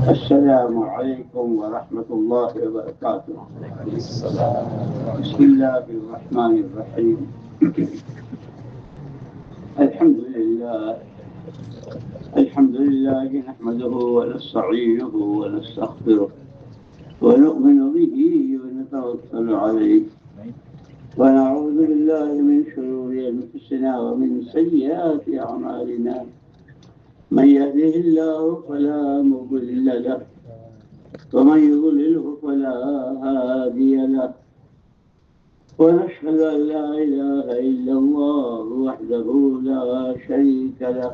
السلام عليكم ورحمة الله وبركاته. بسم الله الرحمن الرحيم. الحمد لله نحمده ونستعينه ونستغفره ونؤمن به ونتوكل عليه ونعوذ بالله من شرور أنفسنا ومن سيئات أعمالنا. من يهده الله فلا مضل له ومن يضلله فلا هادي له ونشهد أن لا إله إلا الله وحده لا شريك له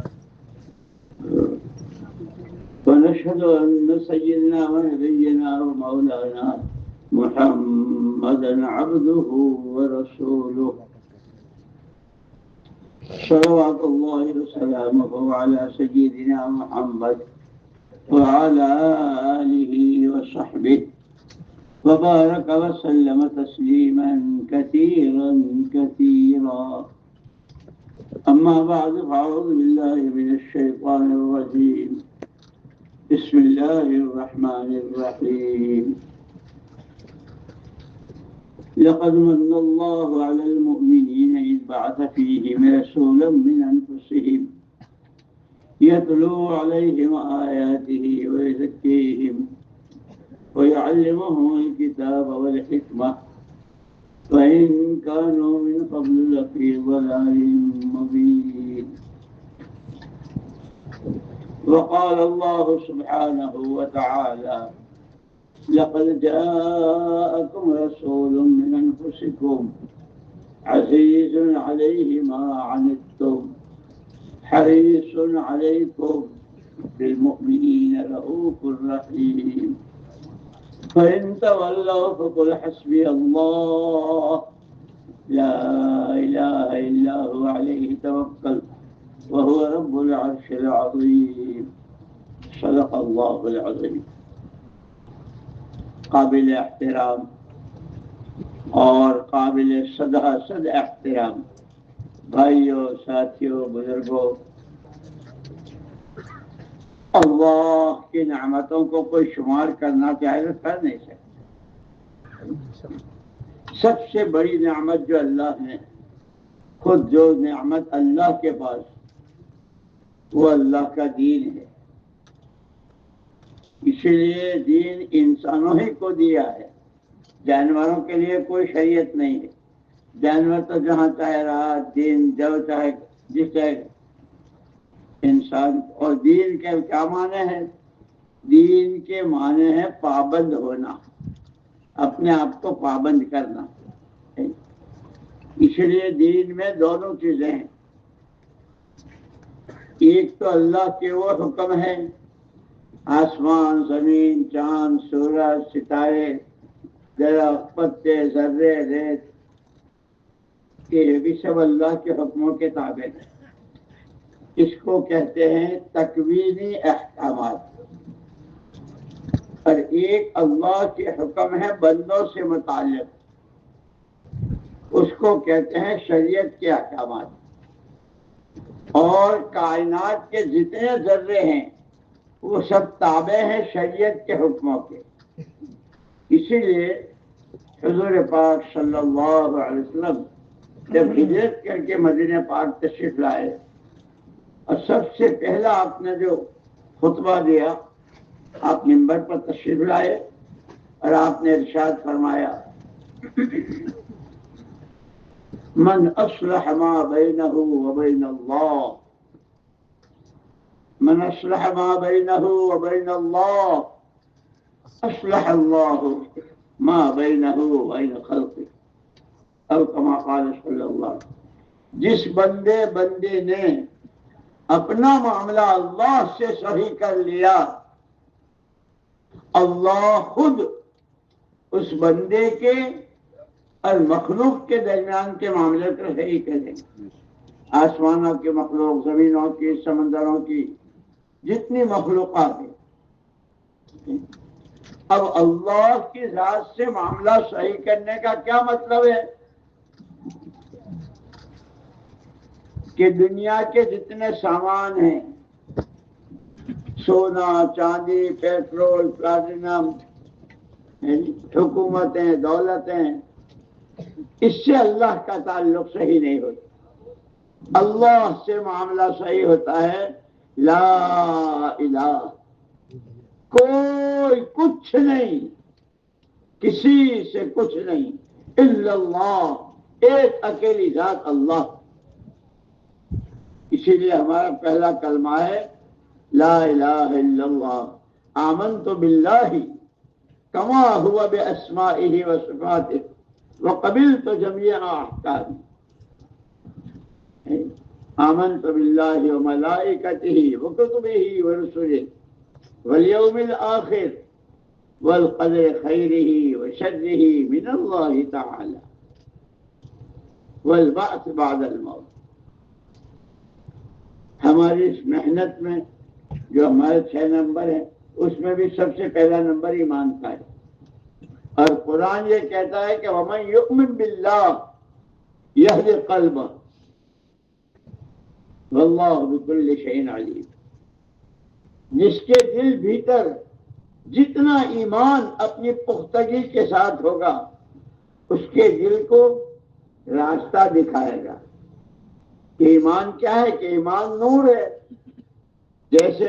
ونشهد أن سيدنا ونبينا ومولانا محمدا عبده ورسوله صلوات الله وسلامه على سيدنا محمد وعلى آله وصحبه وبارك وسلم تسليما كثيرا كثيرا. أما بعد فأعوذ بالله من الشيطان الرجيم. بسم الله الرحمن الرحيم. لقد من الله على المؤمنين إذ بعث فيهم رسولا من أنفسهم يتلو عليهم آياته ويزكيهم ويعلمهم الكتاب والحكمة وإن كانوا من قبل لفي ضلال مبين. وقال الله سبحانه وتعالى: لقد جاءكم رسول من أنفسكم عزيز عليه ما عنتم حريص عليكم بالمؤمنين رؤوف رحيم. فإن تولوا فقل حسبي الله لا إله إلا هو عليه توكل وهو رب العرش العظيم. صدق الله العظيم. قابل احترام اور قابل صد احترام بھائیوں، ساتھیوں، بزرگوں، اللہ کی نعمتوں کو کوئی شمار کرنا چاہے تو کر نہیں سکتا. سب سے بڑی نعمت جو اللہ نے خود جو نعمت اللہ کے پاس وہ اللہ کا دین ہے. اسی لیے دین انسانوں ہی کو دیا ہے، جانوروں کے لیے کوئی شریعت نہیں ہے. جانور تو جہاں چاہے رہا، دین جو چاہے جس چاہے انسان. اور دین کے کیا معنی ہے؟ دین کے معنی ہے پابند ہونا، اپنے آپ کو پابند کرنا. اس لیے دین میں دونوں چیزیں ہیں. ایک تو اللہ کے وہ حکم ہے، آسمان، زمین، چاند، سورج، ستارے، درخت، پتے، ذرے، ریت، یہ بھی سب اللہ کے حکموں کے تابع ہیں. اس کو کہتے ہیں تکوینی احکامات. اور ایک اللہ کے حکم ہے بندوں سے متعلق، اس کو کہتے ہیں شریعت کے احکامات. اور کائنات کے جتنے ذرے ہیں وہ سب تابع ہیں شریعت کے حکموں کے. اسی لیے حضور پاک صلی اللہ علیہ وسلم جب ہجرت کر کے مدینہ پاک تشریف لائے اور سب سے پہلا آپ نے جو خطبہ دیا، آپ منبر پر تشریف لائے اور آپ نے ارشاد فرمایا: من اصلح ما بینہ وبین اللہ، من اصلح ما بینہ وبین اللہ اصلح اللہ ما بینہ وبین خلقہ، او کما قال صلی اللہ علیہ وسلم. جس بندے نے اپنا معاملہ اللہ سے صحیح کر لیا، اللہ خود اس بندے کے اور مخلوق کے درمیان کے معاملے کو صحیح کریں گے. آسمانوں کی مخلوق، زمینوں کی، سمندروں کی جتنی مخلوقات ہیں. اب اللہ کی ذات سے معاملہ صحیح کرنے کا کیا مطلب ہے؟ کہ دنیا کے جتنے سامان ہیں سونا چاندی پیٹرول پلاٹینم حکومتیں دولتیں، اس سے اللہ کا تعلق صحیح نہیں ہوتا۔ اللہ سے معاملہ صحیح ہوتا ہے لا الہ، کوئی کچھ نہیں، کسی سے کچھ نہیں، الا اللہ، ایک اکیلی ذات اللہ۔ اسی لیے ہمارا پہلا کلمہ ہے لا الہ الا اللہ، آمنت باللہ کما ہوا باسمائہ وصفاتہ وقبلت جمیع احکامہ۔ آمنت باللہ وملائکتہ وکتبہ ورسلہ والیوم الآخر والقدر خیرہ وشرہ من اللہ تعالی والبعث بعد الموت۔ ہماری اس محنت میں جو ہمارے 6 نمبر ہیں، اس میں بھی سب سے پہلا نمبر ایمان کا ہے، اور قرآن یہ کہتا ہے کہ وَمَن يُؤْمِن بِاللَّهِ يَهْدِ قَلْبَهُ وَاللَّهُ بِكُلِّ شَيْءٍ عَلِيمٌ۔ جس کے دل بھیتر جتنا ایمان اپنی پختگی کے ساتھ ہوگا، اس کے دل کو راستہ دکھائے گا کہ ایمان کیا ہے، کہ ایمان نور ہے۔ جیسے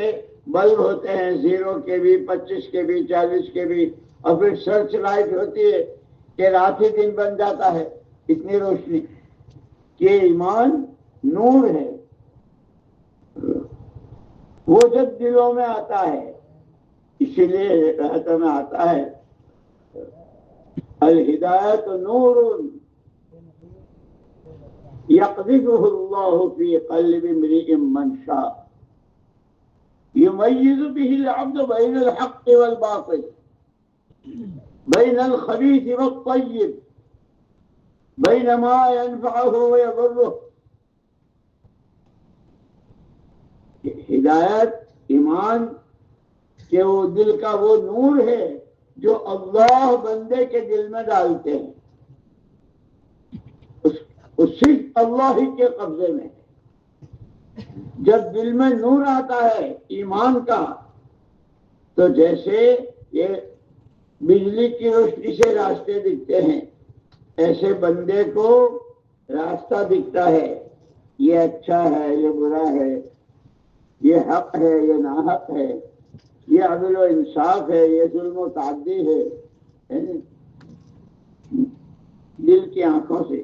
بلب ہوتے ہیں 0 کے بھی 25 کے بھی 40 کے بھی، اور پھر سرچ لائٹ ہوتی ہے کہ رات ہی دن بن جاتا ہے، اتنی روشنی، کہ ایمان نور ہے۔ وہ جب دلوں میں آتا ہے، اسی لیے رہتا میں آتا ہے الہدایت نور یقذفہ اللہ فی قلب امرئ من شاء یمیز بہ العبد بین الحق والباطل بین الخبیث والطیب بین ما ینفعہ ویضرہ۔ ہدایت ایمان کہ وہ دل کا وہ نور ہے جو اللہ بندے کے دل میں ڈالتے ہیں، اس صرف اللہ ہی کے قبضے میں ہے۔ جب دل میں نور آتا ہے ایمان کا، تو جیسے یہ بجلی کی روشنی سے راستے دکھتے ہیں، ایسے بندے کو راستہ دکھتا ہے، یہ اچھا ہے یہ برا ہے، یہ حق ہے یہ ناحق ہے، یہ عدل و انصاف ہے یہ ظلم و تعدی ہے، دل کی آنکھوں سے۔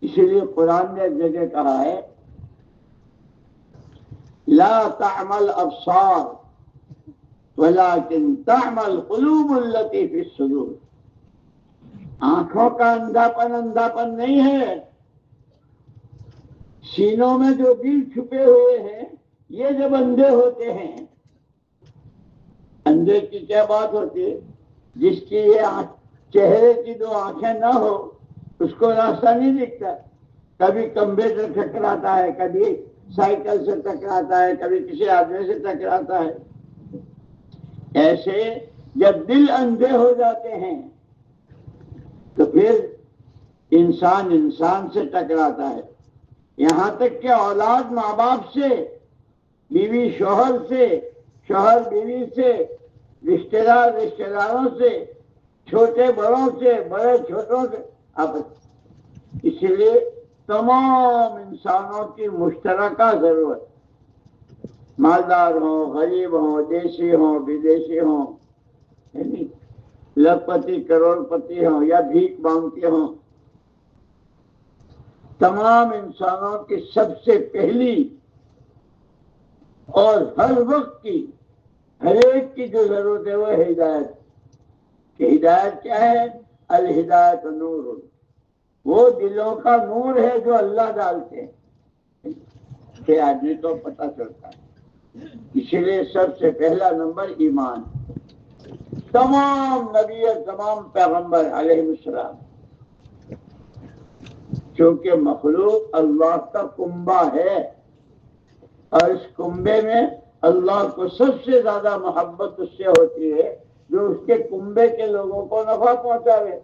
اسی لیے قرآن نے ایک جگہ کہا ہے لا تعمل ابصار ولكن تعمل قلوب التي في الصدور۔ آنکھوں کا اندھاپن نہیں ہے، سینوں میں جو دل چھپے ہوئے ہیں، یہ جب اندھے ہوتے ہیں۔ اندھے کی کیا بات ہوتی ہے؟ جس کی یہ چہرے کی 2 آنکھیں نہ ہو، اس کو راستہ نہیں دکھتا، کبھی کمبے سے ٹکراتا ہے، کبھی سائیکل سے ٹکراتا ہے، کبھی کسی آدمی سے ٹکراتا ہے۔ ایسے جب دل اندھے ہو جاتے ہیں تو پھر انسان سے ٹکراتا ہے، یہاں تک کہ اولاد ماں باپ سے، بیوی شوہر سے، شوہر بیوی سے، رشتہ دار رشتہ داروں سے، چھوٹے بڑوں سے، بڑے چھوٹوں سے، اسی لیے تمام انسانوں کی مشترکہ ضرورت، مالدار ہوں غریب ہوں دیسی ہوں بدیسی ہوں، یعنی لکھپتی کروڑ پتی ہوں یا بھیک مانگتے ہوں، تمام انسانوں کی سب سے پہلی اور ہر وقت کی، ہر ایک کی جو ضرورت ہے وہ ہے ہدایت۔ کہ ہدایت کیا ہے؟ الہدایت نور، وہ دلوں کا نور ہے جو اللہ ڈالتے ہیں، کہ آدمی کو پتہ چلتا ہے۔ اسی لیے سب سے پہلا نمبر ایمان۔ تمام نبی تمام پیغمبر علیہ السلام، چونکہ مخلوق اللہ کا کنبہ ہے، اور اس کنبے میں اللہ کو سب سے زیادہ محبت اس سے ہوتی ہے جو اس کے کنبے کے لوگوں کو نفع پہنچاوے۔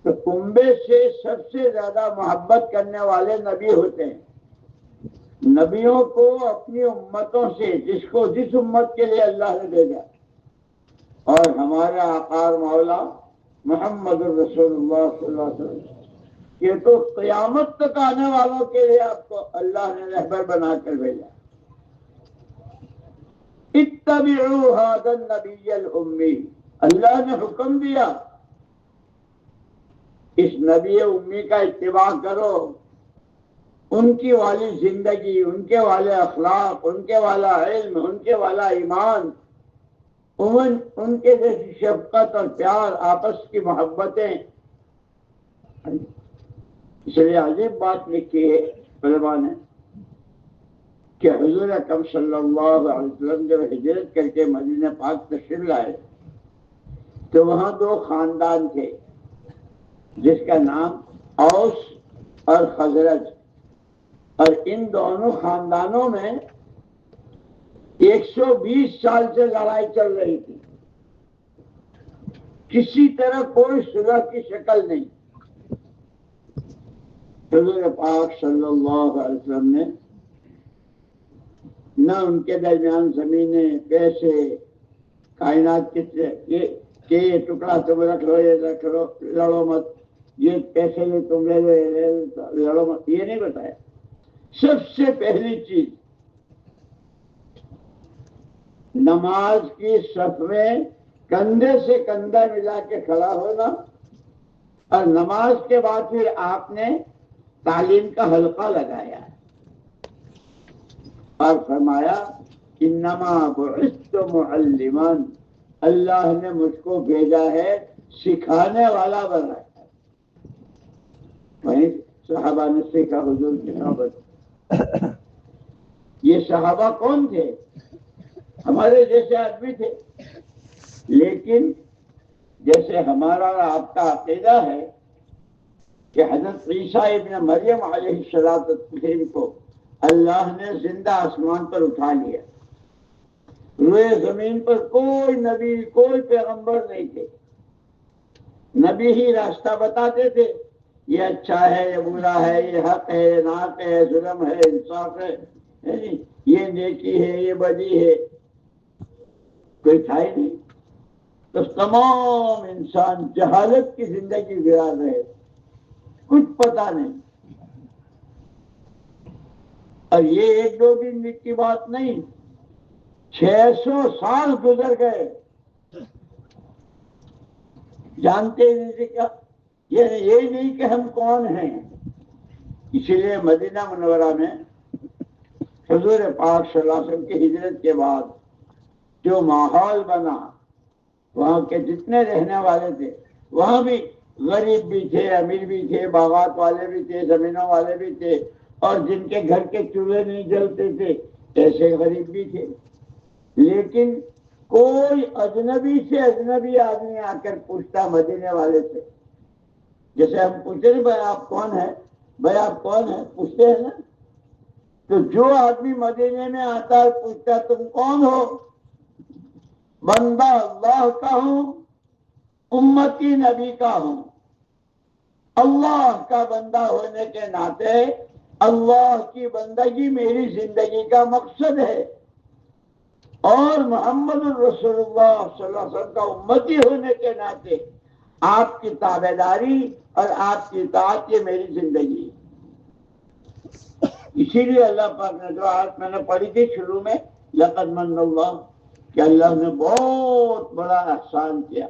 تو کنبے سے سب سے زیادہ محبت کرنے والے نبی ہوتے ہیں، نبیوں کو اپنی امتوں سے، جس امت کے لیے اللہ نے بھیجا، اور ہمارا آقا مولا محمد الرسول اللہ صلی اللہ علیہ وسلم، یہ تو قیامت تک آنے والوں کے لیے آپ کو اللہ نے رہبر بنا کر بھیجا۔ اتبعوا هذا النبی الامی، اللہ نے حکم دیا اس نبی امی کا اتباع کرو، ان کی والی زندگی، ان کے والے اخلاق، ان کے والا علم، ان کے والا ایمان، ان کے جیسی شفقت اور پیار، آپس کی محبتیں۔ اس لیے عجیب بات لکھی ہے علماء نے کہ حضور اکرم صلی اللہ علیہ وسلم جب ہجرت کر کے مدینہ پاک تشریف لائے تو وہاں دو خاندان تھے جس کا نام اوس اور خزرج، اور ان دونوں خاندانوں میں 120 سال سے لڑائی چل رہی تھی، کسی طرح کوئی صلح کی شکل نہیں۔ حضور پاک صلی اللہ علیہ وسلم نے نہ ان کے درمیان زمینیں، پیسے، کائنات کہ یہ ٹکڑا تم رکھ لو، یہ رکھ لو، لڑو مت، یہ پیسے لے تم لے لو، لڑو مت، یہ نہیں بتایا۔ سب سے پہلی چیز نماز کی صف میں کندھے سے کندھا ملا کے کھڑا ہونا، اور نماز کے بعد پھر آپ نے تعلیم کا حلقہ لگایا اور فرمایا انما بعثت معلما، اللہ نے مجھ کو بھیجا ہے سکھانے والا بنا ہے۔ وہیں صحابہ نے سیکھا حضور کی صحبت۔ یہ صحابہ کون تھے؟ ہمارے جیسے آدمی تھے، لیکن جیسے ہمارا اور آپ کا عقیدہ ہے کہ حضرت عیسیٰ ابن مریم علیہ السلام کو اللہ نے زندہ آسمان پر اٹھا لیا، روئے زمین پر کوئی نبی، کوئی پیغمبر نہیں تھے، نبی ہی راستہ بتاتے تھے، یہ اچھا ہے، یہ برا ہے، یہ حق ہے، یہ ناحق ہے، ظلم ہے، انصاف ہے، یہ نیکی ہے، یہ بدی ہے، کوئی تھا ہی نہیں۔ تو تمام انسان جہالت کی زندگی گزار رہے، کچھ پتا نہیں۔ اور یہ ایک دو دن کی بات نہیں، 600 سال گزر گئے، جانتے نہیں تھے کیا، یہ نہیں کہ ہم کون ہیں۔ اسی لیے مدینہ منورہ میں حضور پاک صلی اللہ علیہ وسلم کی ہجرت کے بعد جو ماحول بنا، وہاں کے جتنے رہنے والے تھے، وہاں بھی غریب بھی تھے، امیر بھی تھے، باغات والے بھی تھے، زمینوں والے بھی تھے، اور جن کے گھر کے چولہے نہیں جلتے تھے ایسے غریب بھی تھے۔ لیکن کوئی اجنبی سے اجنبی آدمی آ کر پوچھتا مدینے والے سے، جیسے ہم پوچھتے ہیں بھائی آپ کون ہیں، بھائی آپ کون ہیں، پوچھتے ہیں نا، تو جو آدمی مدینے میں آتا ہے پوچھتا تم کون ہو، بندہ اللہ کا ہوں، امتی نبی کا ہوں۔ اللہ کا بندہ ہونے کے ناطے اللہ کی بندگی میری زندگی کا مقصد ہے، اور محمد الرسول اللہ صلی اللہ علیہ وسلم کا امتی ہونے کے ناطے آپ کی تابعداری اور آپ کی اطاعت یہ میری زندگی ہے۔ اسی لیے اللہ پاک نے جو آیت میں نے پڑھی تھی شروع میں، لقد من اللہ، کہ اللہ نے بہت بڑا احسان کیا،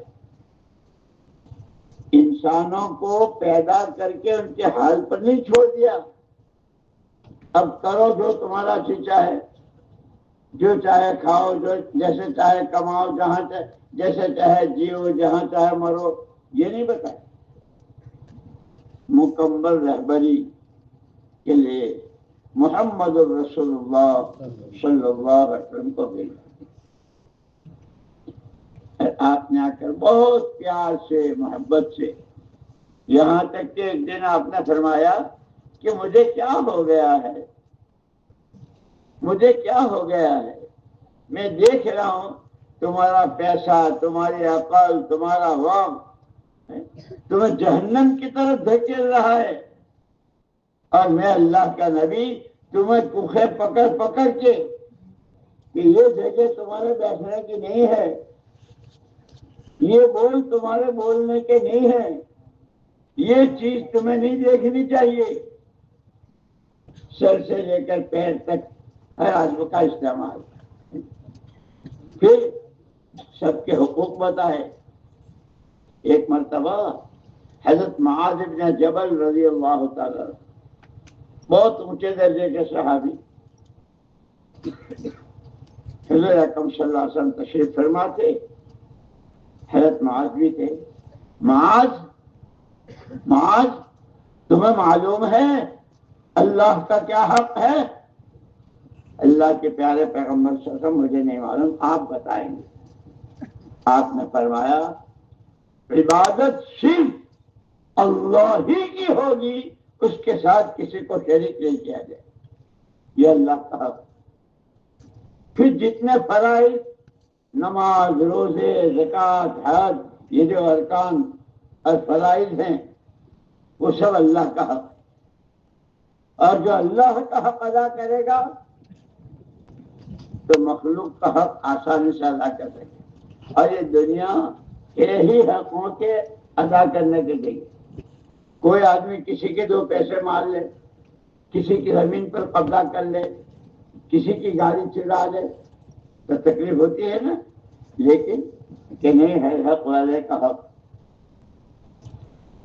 انسانوں کو پیدا کر کے ان کے حال پر نہیں چھوڑ دیا، اب کرو جو تمہارا چیچا ہے، جو چاہے کھاؤ، جو جیسے چاہے کماؤ، جہاں چاہے جیسے چاہے جیو، جہاں چاہے مرو، یہ نہیں بتایا۔ مکمل رہبری کے لیے محمد الرسول اللہ صلی اللہ علیہ وسلم کو بھیجا، آپ نے آ کر بہت پیار سے، محبت سے، یہاں تک کہ ایک دن آپ نے فرمایا کہ مجھے کیا ہو گیا ہے، مجھے کیا ہو گیا ہے، میں دیکھ رہا ہوں تمہارا پیسہ، تمہاری عقل، تمہارا وقت تمہیں جہنم کی طرف دھکیل رہا ہے، اور میں اللہ کا نبی تمہیں کوکھے پکڑ پکڑ کے کہ یہ جگہ تمہارے بیٹھنے کی نہیں ہے، یہ بول تمہارے بولنے کے نہیں ہے، یہ چیز تمہیں نہیں دیکھنی چاہیے، سر سے لے کر پیر تک ہر عضو کا استعمال، پھر سب کے حقوق بتائے۔ ایک مرتبہ حضرت معاذ بن جبل رضی اللہ تعالی بہت اونچے درجے کے صحابی، حضور اکرم صلی اللہ علیہ وسلم تشریف فرما تھے، حضرت معاذ بھی تھے۔ معاذ تمہیں معلوم ہے اللہ کا کیا حق ہے؟ اللہ کے پیارے پیغمبر صلی اللہ علیہ وسلم مجھے نہیں معلوم، آپ بتائیں گے۔ آپ نے فرمایا عبادت صرف اللہ ہی کی ہوگی، اس کے ساتھ کسی کو شریک نہیں کیا جائے، یہ اللہ کا حق۔ پھر جتنے فرائض، نماز، روزے، زکوٰۃ، حج، یہ جو ارکان اور فرائض ہیں وہ سب اللہ کا حق ہے، اور جو اللہ کا حق ادا کرے گا تو مخلوق کا حق آسانی سے ادا کر سکے۔ اور یہ دنیا یہی حقوں کے ادا کرنے کے لیے، کوئی آدمی کسی کے 2 پیسے مار لے، کسی کی زمین پر قبضہ کر لے، کسی کی گاڑی چرا لے تو تکلیف ہوتی ہے نا، لیکن کہ نہیں ہے حق والے کا حق۔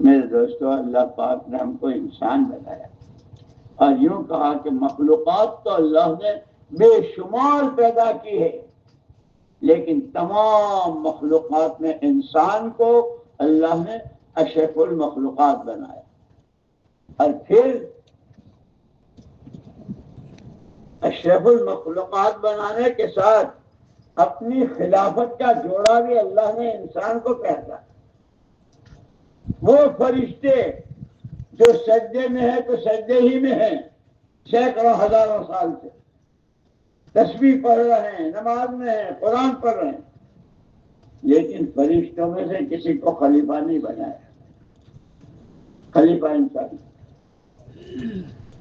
میرے دوستو، اللہ پاک نے ہم کو انسان بنایا اور یوں کہا کہ مخلوقات تو اللہ نے بے شمار پیدا کی ہے، لیکن تمام مخلوقات میں انسان کو اللہ نے اشرف المخلوقات بنایا، اور پھر اشرف المخلوقات بنانے کے ساتھ اپنی خلافت کا جوڑا بھی اللہ نے انسان کو پہنا۔ وہ فرشتے جو سجدے میں ہیں تو سجدے ہی میں ہیں، سینکڑوں ہزاروں سال سے تسبیح پڑھ رہے ہیں، نماز میں ہیں، قرآن پڑھ رہے ہیں، لیکن فرشتوں میں سے کسی کو خلیفہ نہیں بنایا۔ خلیفہ انسان،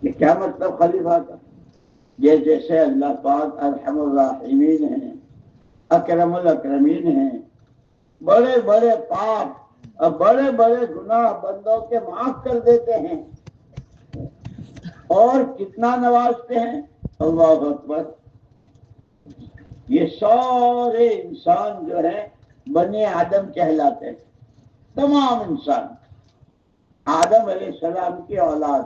یہ کیا مطلب خلیفہ کا؟ یہ جیسے اللہ پاک ارحم الراحمین ہیں، اکرم الاکرمین ہیں، بڑے بڑے پاپ اور بڑے بڑے گناہ بندوں کے معاف کر دیتے ہیں، اور کتنا نوازتے ہیں، اللہ اکبر۔ یہ سارے انسان جو ہیں بنی آدم کہلاتے ہیں، تمام انسان آدم علیہ السلام کی اولاد،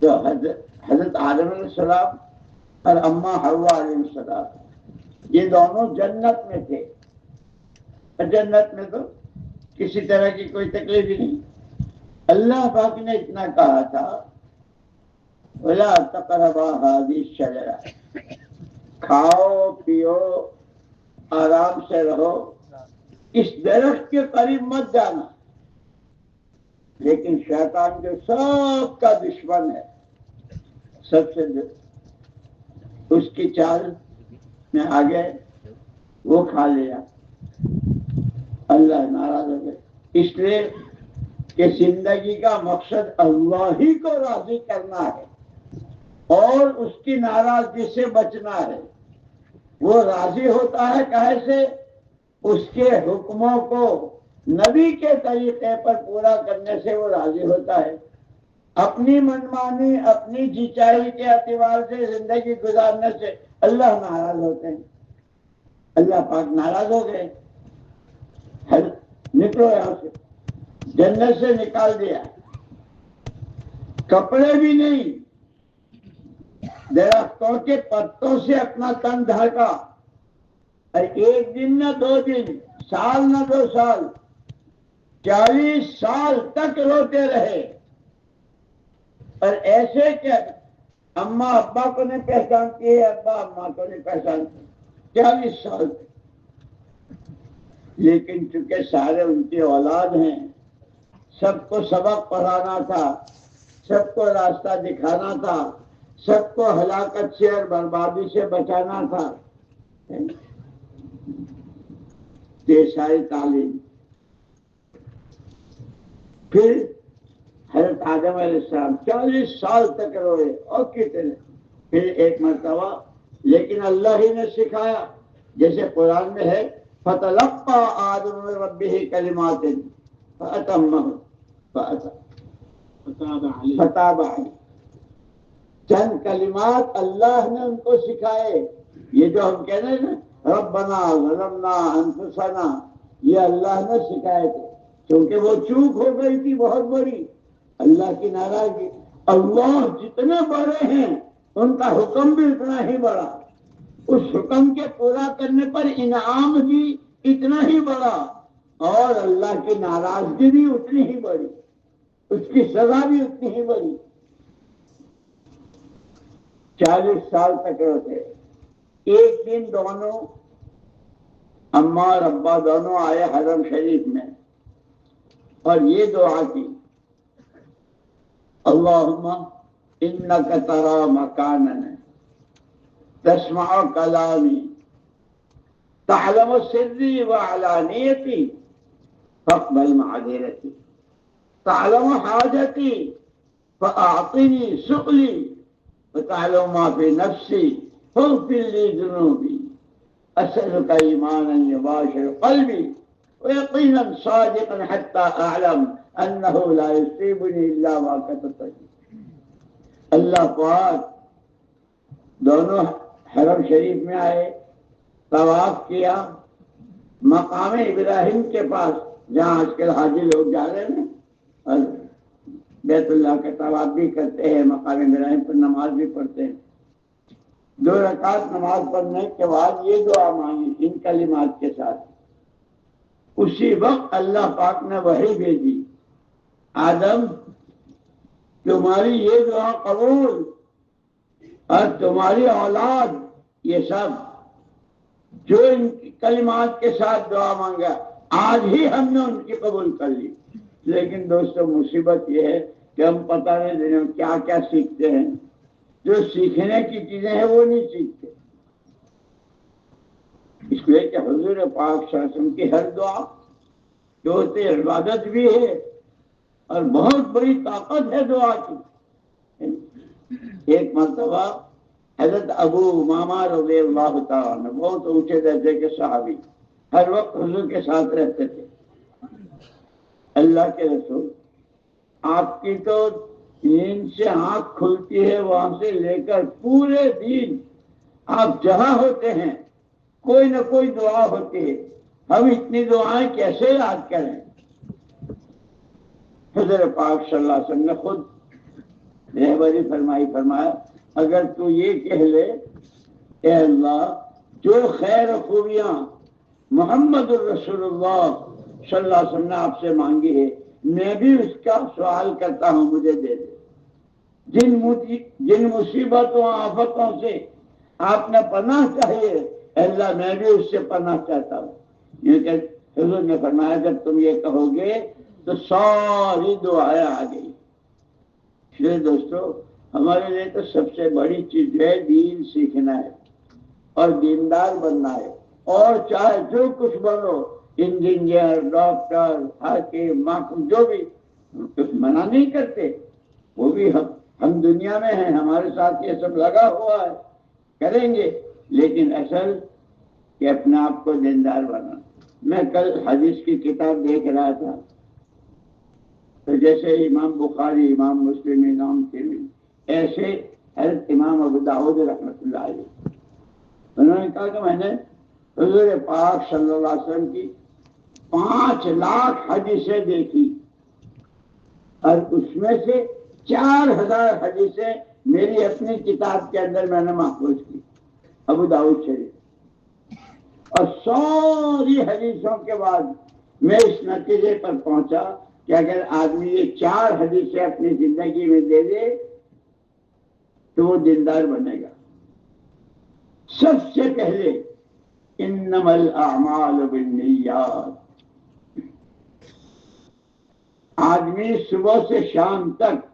تو حضرت آدم علیہ السلام اور اماں حوا علیہ السلام یہ دونوں جنت میں تھے، جنت میں تو کسی طرح کی کوئی تکلیف ہی نہیں۔ اللہ پاک نے اتنا کہا تھا وَلَا تَقْرَبَا هَٰذِهِ الشَّجَرَةَ، کھاؤ پیو آرام سے رہو، اس درخت کے قریب مت جانا، لیکن شیطان جو سب کا دشمن ہے، سب سے اس کی چال میں آ گئے، وہ کھا لیا، اللہ ناراض ہو گئے۔ اس لیے کہ زندگی کا مقصد اللہ ہی کو راضی کرنا ہے اور اس کی ناراضگی سے بچنا ہے۔ وہ راضی ہوتا ہے کیسے؟ اس کے حکموں کو نبی کے طریقے پر پورا کرنے سے وہ راضی ہوتا ہے۔ اپنی منمانی، اپنی جیچائی کے اعتبار سے زندگی گزارنے سے اللہ ناراض ہوتے ہیں۔ اللہ پاک ناراض ہو گئے، نکلو یہاں سے، جنت سے نکال دیا، کپڑے بھی نہیں، درختوں کے پتوں سے اپنا تن ڈھانکا، اور 1 دن نہ 2 دن، سال نہ 2 سال، 40 سال تک روتے رہے، اور ایسے کہ اماں ابا کو نہیں پہچانتی ہے، ابا اماں کو نہیں پہچانتی، 40 سال تک۔ لیکن چونکہ سارے ان کی اولاد ہیں، سب کو سبق پڑھانا تھا، سب کو راستہ دکھانا تھا، سب کو ہلاکت سے اور بربادی سے بچانا تھا، یہ ساری تعلیم۔ پھر حضرت آدم علیہ السلام 40 سال تک روئے اور کتنے. پھر ایک مرتبہ لیکن اللہ ہی نے سکھایا، جیسے قرآن میں ہے فَتَلَقَّى آدَمُ مِن رَبِّهِ كَلِمَاتٍ فَأَتَمَّهُنَّ فتاب علیہ. چند کلمات اللہ نے ان کو سکھائے. یہ جو ہم کہہ رہے ہیں نا ربنا ظلمنا انفسنا، یہ اللہ نے سکھائے تھے، کیونکہ وہ چوک ہو گئی تھی بہت بڑی، اللہ کی ناراضگی. اللہ جتنے بڑے ہیں ان کا حکم بھی اتنا ہی بڑا، اس حکم کے پورا کرنے پر انعام بھی اتنا ہی بڑا، اور اللہ کی ناراضگی بھی اتنی ہی بڑی، اس کی سزا بھی اتنی ہی بڑی. 40 سال تک رہتے. ایک دن دونوں اماں اور ابا دونوں آئے حرم شریف میں اور یہ دعا کی اللہم انک تری مکاننا تسمع کلامی تعلم سری وعلانیتی فاقبل معذرتی تعلم حاجتی فاعطنی سؤلی وتعلم ما فی نفسی فاغفر لی ذنوبی أسألك إيمانا يباشر قلبي ويقينا صادقا حتى أعلم أنه لا يصيبني إلا ما كتبت لي. اللہ پاک دونوں حرم شریف میں آئے، طواف کیا، مقام ابراہیم کے پاس جہاں آج کل حاجی لوگ جا رہے ہیں اور بیت اللہ کے طواف بھی کرتے ہیں، مقام ابراہیم پر نماز بھی پڑھتے ہیں. 2 رکعت نماز پڑھنے کے بعد یہ دعا مانگی ان کلمات کے ساتھ. اسی وقت اللہ پاک نے وحی بھیجی، آدم تمہاری یہ دعا قبول اور تمہاری اولاد یہ سب جو ان کلمات کے ساتھ دعا مانگا آج ہی ہم نے ان کی قبول کر لی. لیکن دوستو مصیبت یہ ہے کہ ہم پتہ نہیں کیا کیا سیکھتے ہیں، جو سیکھنے کی چیزیں ہیں وہ نہیں سیکھتے. اس لیے کہ حضور پاک صلی اللہ علیہ وسلم کی ہر دعا جو ہوتی عبادت بھی ہے اور بہت بڑی طاقت ہے دعا کی. ایک مرتبہ حضرت ابو امامہ رضی اللہ تعالیٰ عنہ بہت اونچے درجے کے صحابی، ہر وقت حضور کے ساتھ رہتے تھے. اللہ کے رسول آپ کی تو نیند سے آنکھ کھلتی ہے وہاں سے لے کر پورے دن آپ جہاں ہوتے ہیں کوئی نہ کوئی دعا ہوتی ہے، ہم اتنی دعائیں کیسے یاد کریں؟ حضرت پاک صلی اللہ علیہ وسلم نے خود رہبری فرمایا اگر تو یہ کہہ لے اے اللہ جو خیر و خوبیاں محمد الرسول اللہ صلی اللہ علیہ وسلم نے آپ سے مانگی ہے میں بھی اس کا سوال کرتا ہوں مجھے دے دے. جن مصیبتوں آفتوں سے آپ نے پناہ چاہیے اے اللہ میں بھی اس سے پناہ چاہتا ہوں. یہ کہ حضور نے فرمایا جب تم یہ کہو گے تو ساری دعائیں آ گئی. اس لیے دوستو ہمارے لیے تو سب سے بڑی چیز جو ہے دین سیکھنا ہے اور دیندار بننا ہے، اور چاہے جو کچھ بنو انجینئر ڈاکٹر حاکم محکوم جو بھی منع نہیں کرتے، وہ بھی ہم دنیا میں ہیں، ہمارے ساتھ یہ سب لگا ہوا ہے کریں گے، لیکن اصل کہ اپنے آپ کو دیندار بنانا. میں کل حدیث کی کتاب دیکھ رہا تھا تو جیسے امام بخاری امام مسلم امام ترمذی ایسے حضرت امام ابو داؤد رحمۃ اللہ علیہ انہوں نے کہا کہ میں نے حضور پاک صلی اللہ علیہ وسلم کی 5 لاکھ حدیثیں دیکھی اور اس میں سے 4000 حدیثیں میری اپنی کتاب کے اندر میں نے محفوظ کی ابو داؤد شریف. اور ساری حدیثوں کے بعد میں اس نتیجے پر پہنچا کہ اگر آدمی یہ 4 حدیثیں اپنی زندگی میں دے دے تو وہ دیندار بنے گا. سب سے پہلے انما الاعمال بالنیات. آدمی صبح سے شام تک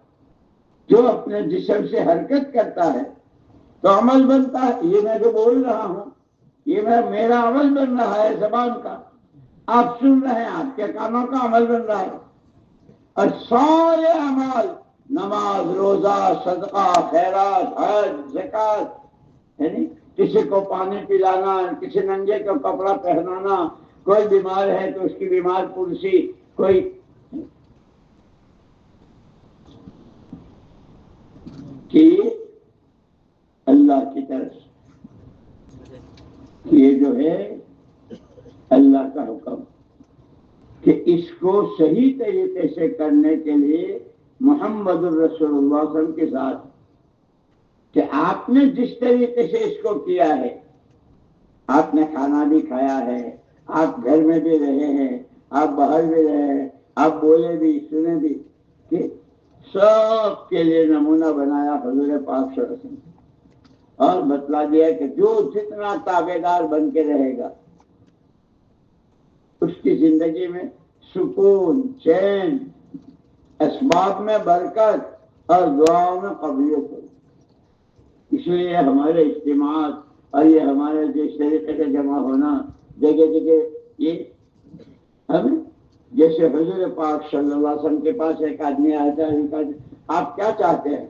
جو اپنے جسم سے حرکت کرتا ہے تو عمل بنتا ہے. یہ میں جو بول رہا ہوں یہ میرا عمل بن رہا ہے، زبان کا آپ سن رہے ہیں، آپ کے کانوں کا عمل بن رہا ہے. اور سارے اعمال، نماز، روزہ، صدقہ، خیرات، حج، زکات، یعنی کسی کو پانی پلانا، کسی ننگے کو کپڑا پہنانا، کوئی بیمار ہے تو اس کی بیمار پرسی، کوئی کہ اللہ کی طرف یہ جو ہے اللہ کا حکم کہ اس کو صحیح طریقے سے کرنے کے لیے محمد الرسول اللہ صلی اللہ علیہ وسلم کے ساتھ کہ آپ نے جس طریقے سے اس کو کیا ہے، آپ نے کھانا بھی کھایا ہے، آپ گھر میں بھی رہے ہیں، آپ باہر بھی رہے ہیں، آپ بولے بھی سنے بھی، کہ سب کے لیے نمونہ بنایا حضور پاک صلی اللہ علیہ وسلم، اور بتلا دیا کہ جو جتنا تابع دار بن کے رہے گا اس کی زندگی میں سکون، چین، اسباب میں برکت اور دعاؤں میں قبولیت ہو۔ اس لیے ہمارے اجتماعات اور یہ ہمارے جس طریقے سے جمع ہونا جگہ جگہ، یہ ہم جیسے حضور پاک صلی اللہ علیہ وسلم کے پاس ایک آدمی آتا ہے، آپ کیا چاہتے ہیں؟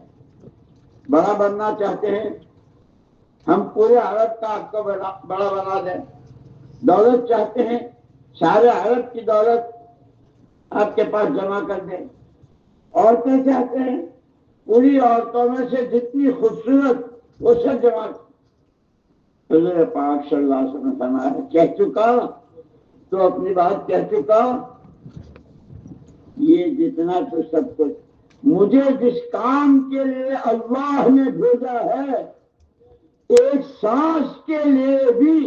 بڑا بننا چاہتے ہیں؟ ہم پورے عرب کا آپ کو بڑا بنا دیں۔ دولت چاہتے ہیں؟ سارے عرب کی دولت آپ کے پاس جمع کر دیں۔ عورتیں چاہتے ہیں؟ پوری عورتوں میں سے جتنی خوبصورت وہ سب جمع۔ حضور پاک صلی اللہ علیہ وسلم فرمایا، کہہ چکا تو اپنی بات کہہ چکا، یہ جتنا تو سب کچھ مجھے جس کام کے لیے اللہ نے بھیجا ہے، ایک سانس کے لیے بھی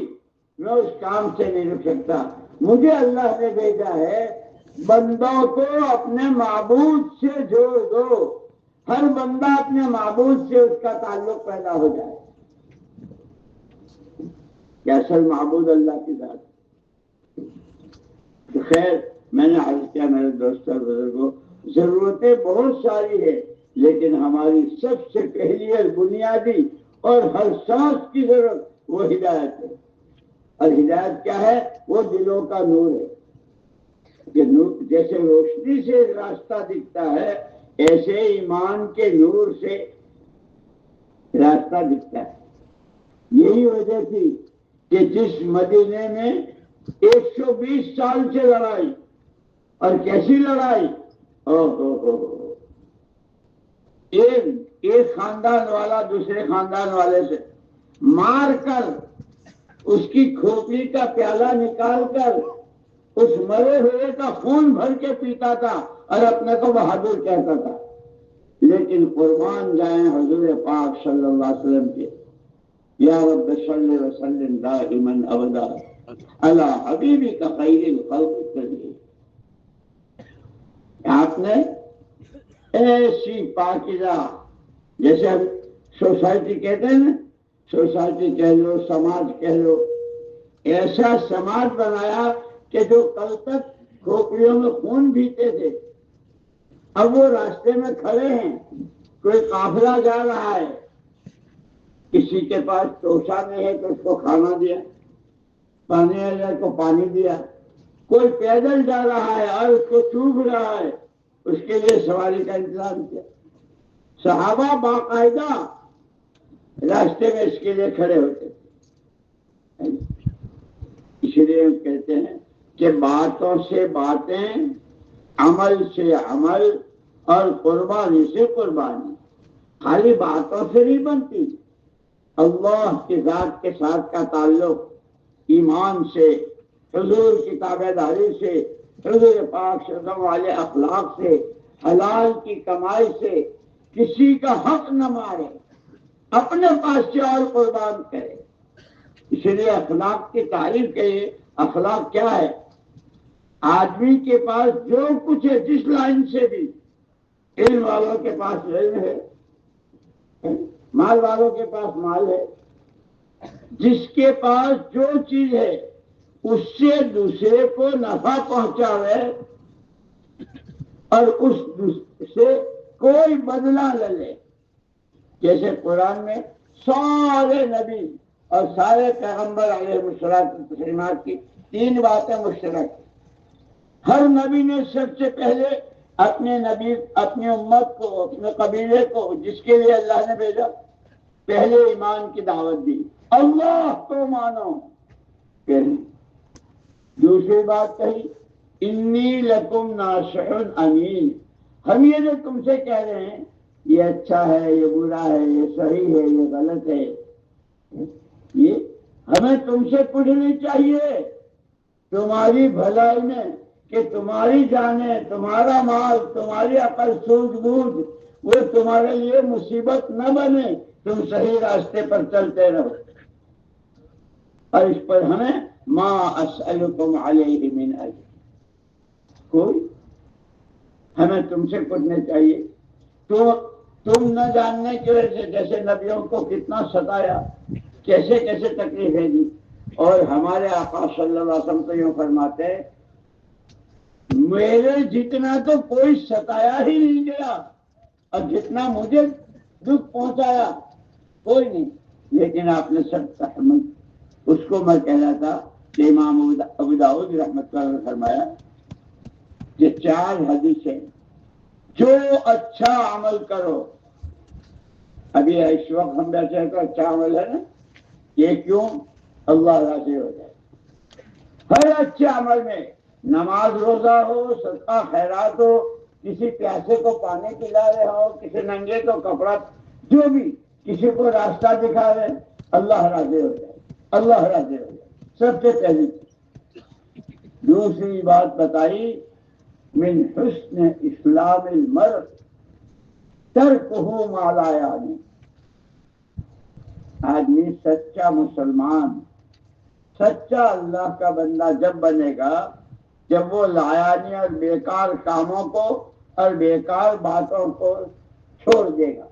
میں اس کام سے نہیں رک سکتا۔ مجھے اللہ نے بھیجا ہے بندوں کو اپنے معبود سے جوڑ دو، ہر بندہ اپنے معبود سے اس کا تعلق پیدا ہو جائے کہ اصل معبود اللہ کی ذات۔ تو خیر، میں نے عرض کیا میرے دوستوں اور بزرگوں، ضرورتیں بہت ساری ہیں، لیکن ہماری سب سے پہلی اور بنیادی اور ہر سانس کی ضرورت وہ ہدایت ہے۔ اور ہدایت کیا ہے؟ وہ دلوں کا نور ہے کہ جیسے روشنی سے راستہ دکھتا ہے، ایسے ایمان کے نور سے راستہ دکھتا ہے۔ یہی وجہ تھی کہ جس مدینے میں 120 سال سے لڑائی، اور کیسی لڑائی، ایک خاندان والا دوسرے خاندان والے سے مار کر اس کی کھوپڑی کا پیالہ نکال کر اس مرے ہوئے کا خون بھر کے پیتا تھا اور اپنے کو بہادر کہتا تھا۔ لیکن قربان جائیں حضور پاک صلی اللہ علیہ وسلم کے، یا رب صلی وسلم دائما ابدا علی حبیبک خیر الخلق کلہم۔ آپ نے ایسی پاکیزہ، جیسے ہم سوسائٹی کہتے ہیں نا، سوسائٹی کہہ لو، سماج کہہ لو، ایسا سماج بنایا کہ جو کل تک کھوپڑیوں میں خون پیتے تھے، اب وہ راستے میں کھڑے ہیں، کوئی قافلہ جا رہا ہے، کسی کے پاس توشہ نہیں ہے تو اس کو کھانا دیا، پانی والے کو پانی دیا، کوئی پیدل جا رہا ہے اور اس کو چوب رہا ہے، اس کے لیے سواری کا انتظام کیا۔ صحابہ باقاعدہ راستے میں اس کے لیے کھڑے ہوتے تھے۔ اس لیے ہم کہتے ہیں کہ باتوں سے باتیں، عمل سے عمل اور قربانی سے قربانی، خالی باتوں سے نہیں بنتی۔ اللہ کی ذات کے ساتھ کا تعلق ایمان سے، حضور کی تابع داری سے، حضور پاک صلی اللہ علیہ وسلم والے اخلاق سے، حلال کی کمائی سے، کسی کا حق نہ مارے، اپنے پاس سے اور قربان کرے۔ اس لیے اخلاق کی تعریف کے لیے اخلاق کیا ہے؟ آدمی کے پاس جو کچھ ہے، جس لائن سے بھی، علم والوں کے پاس علم ہے، مال والوں کے پاس مال ہے، جس کے پاس جو چیز ہے اس سے دوسرے کو نفع پہنچاوے اور اس سے کوئی بدلہ نہ لے۔ جیسے قرآن میں سارے نبی اور سارے پیغمبر علیہ السلام کی 3 باتیں مشترک ہیں۔ ہر نبی نے سب سے پہلے اپنے نبی، اپنی امت کو، اپنے قبیلے کو جس کے لیے اللہ نے بھیجا، پہلے ایمان کی دعوت دی، اللہ کو مانو. پہلی دوسری بات کہی انی لکم ناصح امین. ہم یہ جو تم سے کہہ رہے ہیں یہ اچھا ہے، یہ برا ہے، یہ صحیح ہے، یہ غلط ہے، یہ ہمیں تم سے کچھ نہیں چاہیے تمہاری بھلائی میں، کہ تمہاری جانیں، تمہارا مال، تمہاری عقل سوجھ بوجھ وہ تمہارے لیے مصیبت نہ بنے، تم صحیح راستے پر چلتے رہو. اور اس پر ہمیں ما اسألکم علیہ من اجر، کوئی ہمیں تم سے کچھ نہیں چاہیے. تو تم نہ جاننے کی وجہ سے جیسے نبیوں کو کتنا ستایا، کیسے کیسے تکلیفیں دی. اور ہمارے آقا صلی اللہ علیہ وسلم تو یوں فرماتے ہیں میرے جتنا تو کوئی ستایا ہی نہیں گیا، اور جتنا مجھے دکھ پہنچایا کوئی نہیں. لیکن آپ نے سب تحمل. اس کو میں کہہ رہا تھا کہ امام ابو داؤد رحمۃ اللہ علیہ نے فرمایا کہ 4 حدیثیں جو اچھا عمل کرو. ابھی اس وقت ہم بیٹھے ہیں تو اچھا عمل ہے نا، یہ کیوں؟ اللہ راضی ہو جائے. ہر اچھے عمل میں نماز روزہ ہو، صدقہ خیرات ہو، کسی پیاسے کو پانی پلا رہے ہو، کسی ننگے کو کپڑا، جو بھی کسی کو راستہ دکھا رہے، اللہ راضی ہو جائے، اللہ راضی ہو جائے. سب سے پہلی دوسری بات بتائی من حسن اسلام المرء ترکہ ما لا یعنی. آدمی سچا مسلمان، سچا اللہ کا بندہ جب بنے گا جب وہ لایانی اور بیکار کاموں کو اور بیکار باتوں کو چھوڑ دے گا.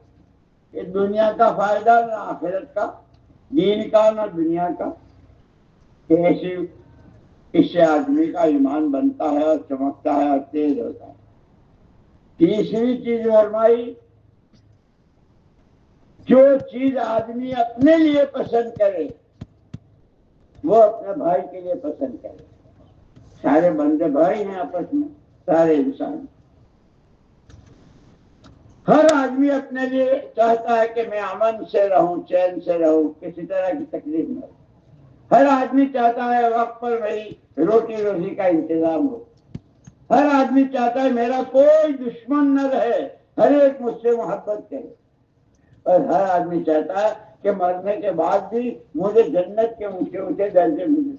یہ دنیا کا فائدہ نہ آخرت کا، دین کا نہ دنیا کا. ایسی اس سے آدمی کا ایمان بنتا ہے اور چمکتا ہے اور تیز ہوتا ہے. تیسری چیز فرمائی جو چیز آدمی اپنے لیے پسند کرے وہ اپنے بھائی کے لیے پسند کرے. سارے بندے بھائی ہیں آپس میں، سارے انسان. ہر آدمی اپنے لیے چاہتا ہے کہ میں امن سے رہوں، چین سے رہوں، کسی طرح کی تکلیف نہ ہو. ہر آدمی چاہتا ہے وقت پر میری روٹی روزی کا انتظام ہو. ہر آدمی چاہتا ہے میرا کوئی دشمن نہ رہے، ہر ایک مجھ سے محبت کرے. اور ہر آدمی چاہتا ہے کہ مرنے کے بعد بھی مجھے جنت کے اونچے اونچے درجے ملے.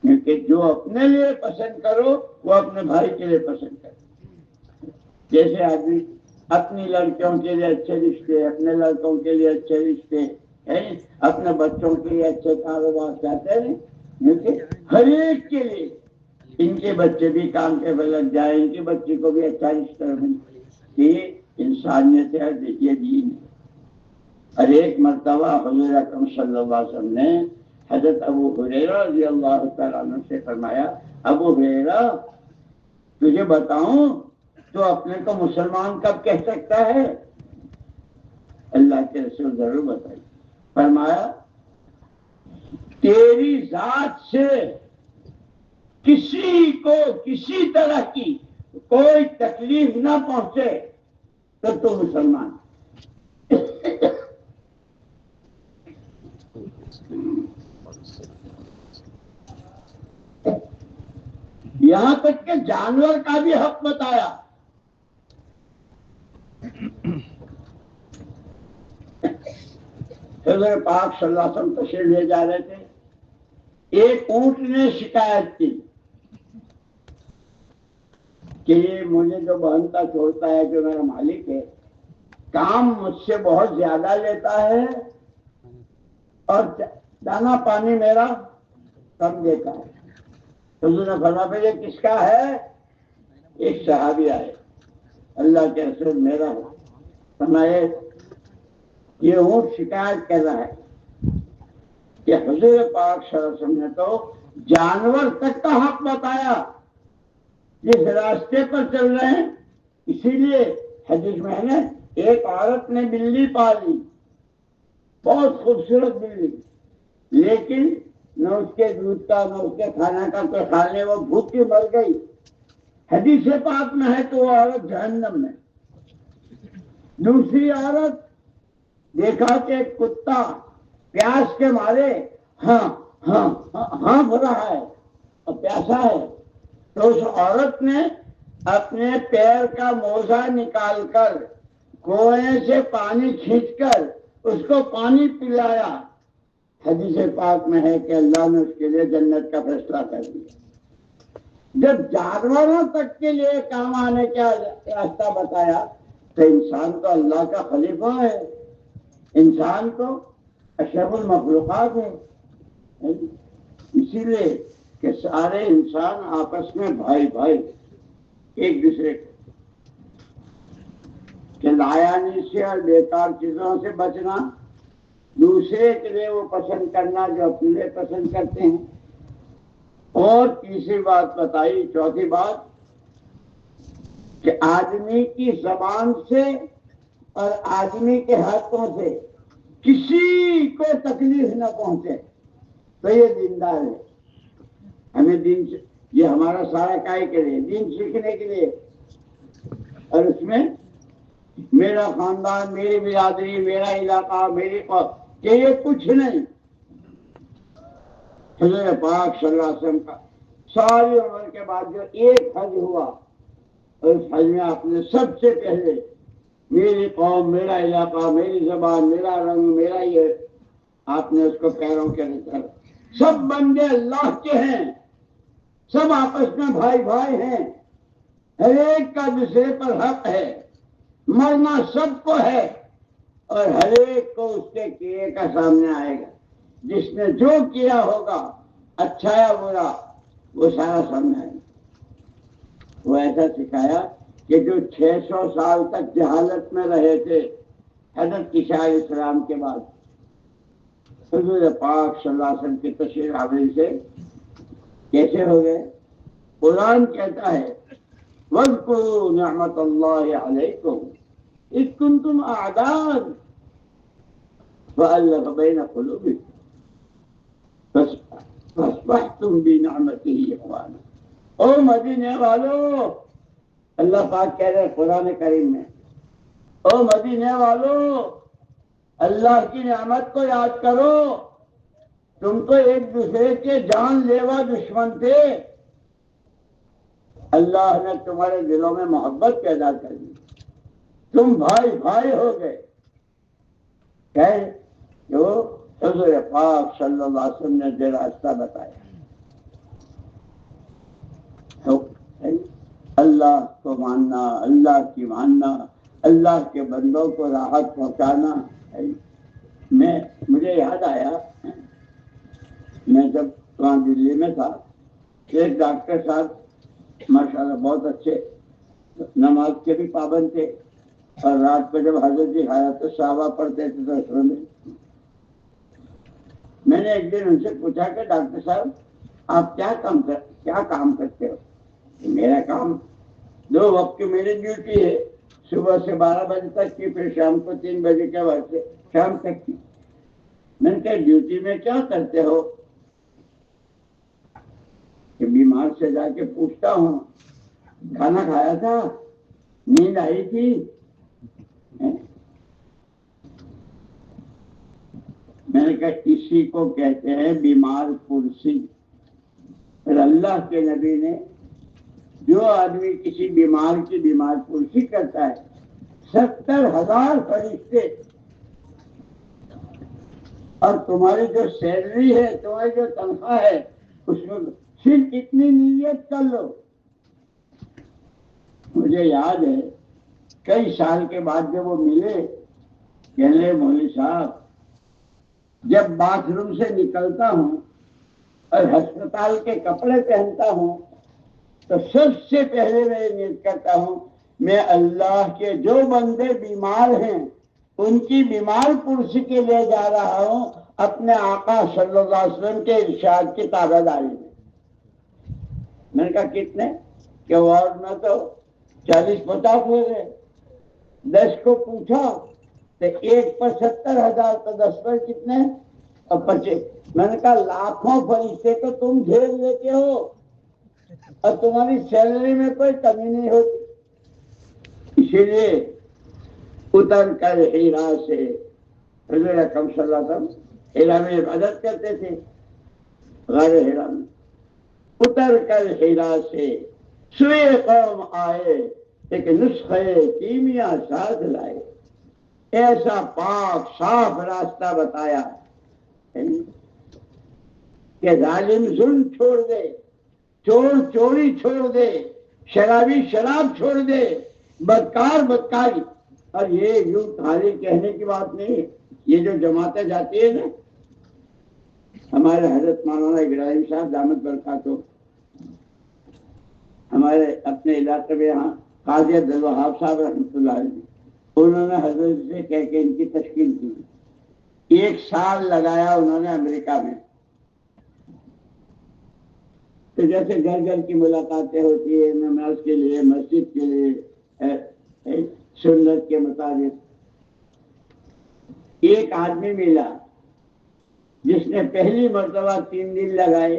کیونکہ جو اپنے لیے پسند کرو وہ اپنے بھائی کے لیے پسند کرو. جیسے آدمی اپنی لڑکیوں کے لیے اچھے رشتے، اپنے لڑکوں کے لیے اچھے رشتے، اپنے بچوں کے لیے اچھے کاروبار چاہتے ہیں. کیونکہ ہر ایک کے لیے ان کے بچے بھی کام کے لگ جائیں، ان کی بچی کو بھی اچھا رشتہ ملے. یہ انسانیت ہے، یہ دین ہے. اور ایک مرتبہ حضور اکرم صلی اللہ علیہ وسلم نے حضرت ابو ہریرہ رضی اللہ تعالیٰ عنہ سے فرمایا ابو ہریرہ تجھے بتاؤں تو اپنے کو مسلمان کب کہہ سکتا ہے؟ اللہ کے رسول ضرور بتائیے. فرمایا تیری ذات سے کسی کو کسی طرح کی کوئی تکلیف نہ پہنچے تو مسلمان. یہاں تک کہ جانور کا بھی حق بتایا. حضور پاک صلی اللہ علیہ وسلم تشریف لے جا رہے تھے. ایک اونٹ نے شکایت کی کہ یہ مجھے جو بہنتا چھوڑتا ہے، جو میرا مالک ہے، کام مجھ سے بہت زیادہ لیتا ہے اور دانا پانی میرا کم دیتا ہے. حضور نے فرمایا یہ کس کا ہے؟ ایک صحابی آئے، اللہ کے رسول میرا ہو. فرمایا یہ اونٹ شکایت کر رہا ہے کہ حضور پاک صلی اللہ علیہ وسلم نے تو جانور تک کا حق بتایا جس راستے پر چل رہے ہیں. اسی لیے حدیث میں ہے ایک عورت نے بلی پالی، بہت خوبصورت بلی، لیکن نہ اس کے دودھ کا نہ اس کے کھانا کا کوئی خیال نہیں، وہ بھوک کی مر گئی. حدیث پاک میں ہے تو وہ عورت جہنم میں. دوسری عورت دیکھا کہ ایک کتا پیاس کے مارے ہاں ہاں ہانپ رہا ہے اور پیاسا ہے، تو اس عورت نے اپنے پیر کا موزہ نکال کر کنویں سے پانی کھینچ کر اس کو پانی پلایا. حدیث پاک میں ہے کہ اللہ نے اس کے لیے جنت کا فیصلہ کر دیا. جب جانوروں تک کے لیے کام آنے کا راستہ بتایا تو انسان تو اللہ کا خلیفہ ہے، انسان تو اشرف المخلوقات ہے. اسی لیے کہ سارے انسان آپس میں بھائی بھائی ایک دوسرے کو کہ لایانی سے اور بیکار چیزوں سے بچنا، دوسرے کے لیے وہ پسند کرنا جو اپنے لیے پسند کرتے ہیں. اور تیسری بات بتائی، چوتھی بات کہ آدمی کی زبان سے اور آدمی کے ہاتھوں سے کسی کو تکلیف نہ پہنچے تو یہ دیندار ہے. ہمیں دین سے یہ ہمارا سارا کائی کے لیے دین سیکھنے کے لیے، اور اس میں میرا خاندان، میری برادری، میرا علاقہ، میری قوم کہ یہ کچھ نہیں. حضور پاک صلی اللہ علیہ وسلم کا ساری عمر کے بعد جو ایک حج ہوا، اور اس حج میں آپ نے سب سے پہلے میری قوم، میرا علاقہ، میری زبان، میرا رنگ، میرا یہ، آپ نے اس کو پیروں کے نیچے، سب بندے اللہ کے ہیں، سب آپس میں بھائی بھائی ہیں، ہر ایک کا دوسرے پر حق ہے، مرنا سب کو ہے، اور ہر ایک کو اس کے کیے کا سامنے آئے گا. جس نے جو کیا ہوگا اچھا یا برا وہ سارا سامنے آئے گا. وہ ایسا سکھایا کہ جو 600 سال تک جہالت میں رہے تھے حضرت عیسیٰ علیہ السلام کے بعد، حضور پاک صلی اللہ علیہ وسلم کی تشریف آوری سے کیسے ہو گئے. قرآن کہتا ہے وَاذْكُرُوا نِعْمَةَ اللَّهِ عَلَيْكُمْ إِذْ كُنْتُمْ أَعْدَاءً فَأَلَّفَ بَيْنَ قُلُوبِكُمْ فَأَصْبَحْتُمْ بِنِعْمَتِهِ إِخْوَانًا. او مدینے والو، اللہ پاک کہہ رہے قرآن کریم میں، او مدینے والو اللہ کی نعمت کو یاد کرو، تم تو ایک دوسرے کے جان لیوا دشمن تھے، اللہ نے تمہارے دلوں میں محبت پیدا کر دی، تم بھائی بھائی ہو گئے. جو حضور پاک صلی اللہ علیہ وسلم نے جو راستہ بتایا، اللہ کو ماننا، اللہ کی ماننا، اللہ کے بندوں کو راحت پہنچانا. مجھے یاد آیا، میں جب وہاں دلی میں تھا، ایک ڈاکٹر صاحب ماشاءاللہ بہت اچھے، نماز کے بھی پابند تھے، اور رات کو جب حضرت جی حیات الصحابہ پڑھتے تھے تو اس میں نے ایک دن ان سے پوچھا کہ ڈاکٹر صاحب آپ کیا کام کرتے ہو؟ میرا کام 2 وقت کی میری ڈیوٹی ہے، صبح سے 12 بجے تک کی، پھر شام کو 3 بجے کے بعد سے شام تک کی. میں نے کہا ڈیوٹی میں کیا کرتے ہو؟ کہ بیمار سے جا کے پوچھتا ہوں کھانا کھایا تھا، نیند آئی تھی. میں نے کہا اسی کو کہتے ہیں بیمار پرسی. پھر اللہ کے نبی نے جو آدمی کسی بیمار کی بیمار پرسی کرتا ہے 70,000 فرشتے، اور تمہاری جو سیلری ہے، تمہاری جو تنخواہ ہے، اس میں صرف اتنی نیت کر لو. مجھے یاد ہے کئی سال کے بعد جب وہ ملے، کہنے لگے مولوی صاحب جب باتھ روم سے نکلتا ہوں اور ہسپتال کے کپڑے پہنتا ہوں تو سب سے پہلے میں یہ نیت کرتا ہوں میں اللہ کے جو بندے بیمار ہیں ان کی بیمار پرسی کے لیے جا رہا ہوں، اپنے آقا صلی اللہ علیہ وسلم کے ارشاد کی تابع داری میں. میں نے کہا کتنے؟ کہ وارڈ میں تو 40-50 ہو گئے. 10 کو پوچھا تو ایک پر 70,000، تو 10 پر کتنے؟ اور 25. میں نے کہا لاکھوں فرشتے تو تم جھیل لیتے ہو، اور تمہاری سیلری میں کوئی کمی نہیں ہوتی. اسی لیے اتر کر ہیرا سے حضور اکرم صلی اللہ علیہ وسلم ہیرا میں عبادت کرتے تھے. غار ہیرا میں اتر کر ہیرا سے سوئے قوم آئے، ایک نسخے کیمیا ساتھ لائے، ایسا پاک صاف راستہ بتایا کہ ظالم ظلم چھوڑ دے، چور چوری چھوڑ دے، شرابی شراب چھوڑ دے، بدکار بدکاری. اور یہ یوں خالی کہنے کی بات نہیں ہے، یہ جو جماعتیں جاتی ہے نا، ہمارے حضرت مولانا ابراہیم صاحب دامت برکاتہ ہمارے اپنے علاقے میں یہاں قاضی عبدالوہاب صاحب رحمۃ اللہ علیہ، انہوں نے حضرت سے کہہ کے ان کی تشکیل کی. 1 سال لگایا انہوں نے امریکہ میں. تو جیسے گھر گھر کی ملاقاتیں ہوتی ہیں نماز کے لیے، مسجد کے لیے، سنت کے مطابق. ایک آدمی ملا جس نے پہلی مرتبہ 3 دن لگائے،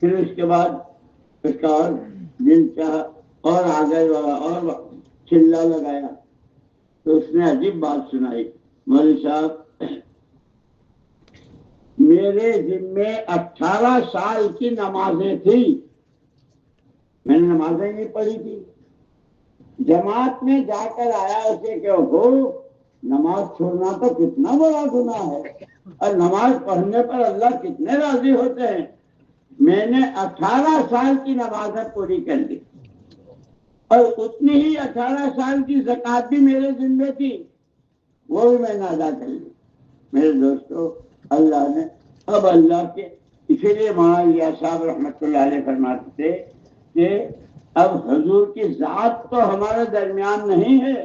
پھر اس کے بعد اس کا اور دل چاہا اور آگے اور چلا لگایا. تو اس نے عجیب بات سنائی، مولوی صاحب میرے ذمے 18 سال کی نمازیں تھی، میں نے نمازیں نہیں پڑھی تھی. جماعت میں جا کر آیا اسے کہ ہو نماز چھوڑنا تو کتنا بڑا گناہ ہے، اور نماز پڑھنے پر اللہ کتنے راضی ہوتے ہیں. میں نے 18 سال کی نمازیں پوری کر لی، اور اتنی ہی 18 سال کی زکوٰۃ بھی میرے ذمے تھی، وہ بھی میں نے ادا کر لی. میرے دوستو اللہ نے اب اللہ کے، اسی لیے مولانا صاحب رحمۃ اللہ علیہ فرماتے تھے کہ اب حضور کی ذات تو ہمارے درمیان نہیں ہے،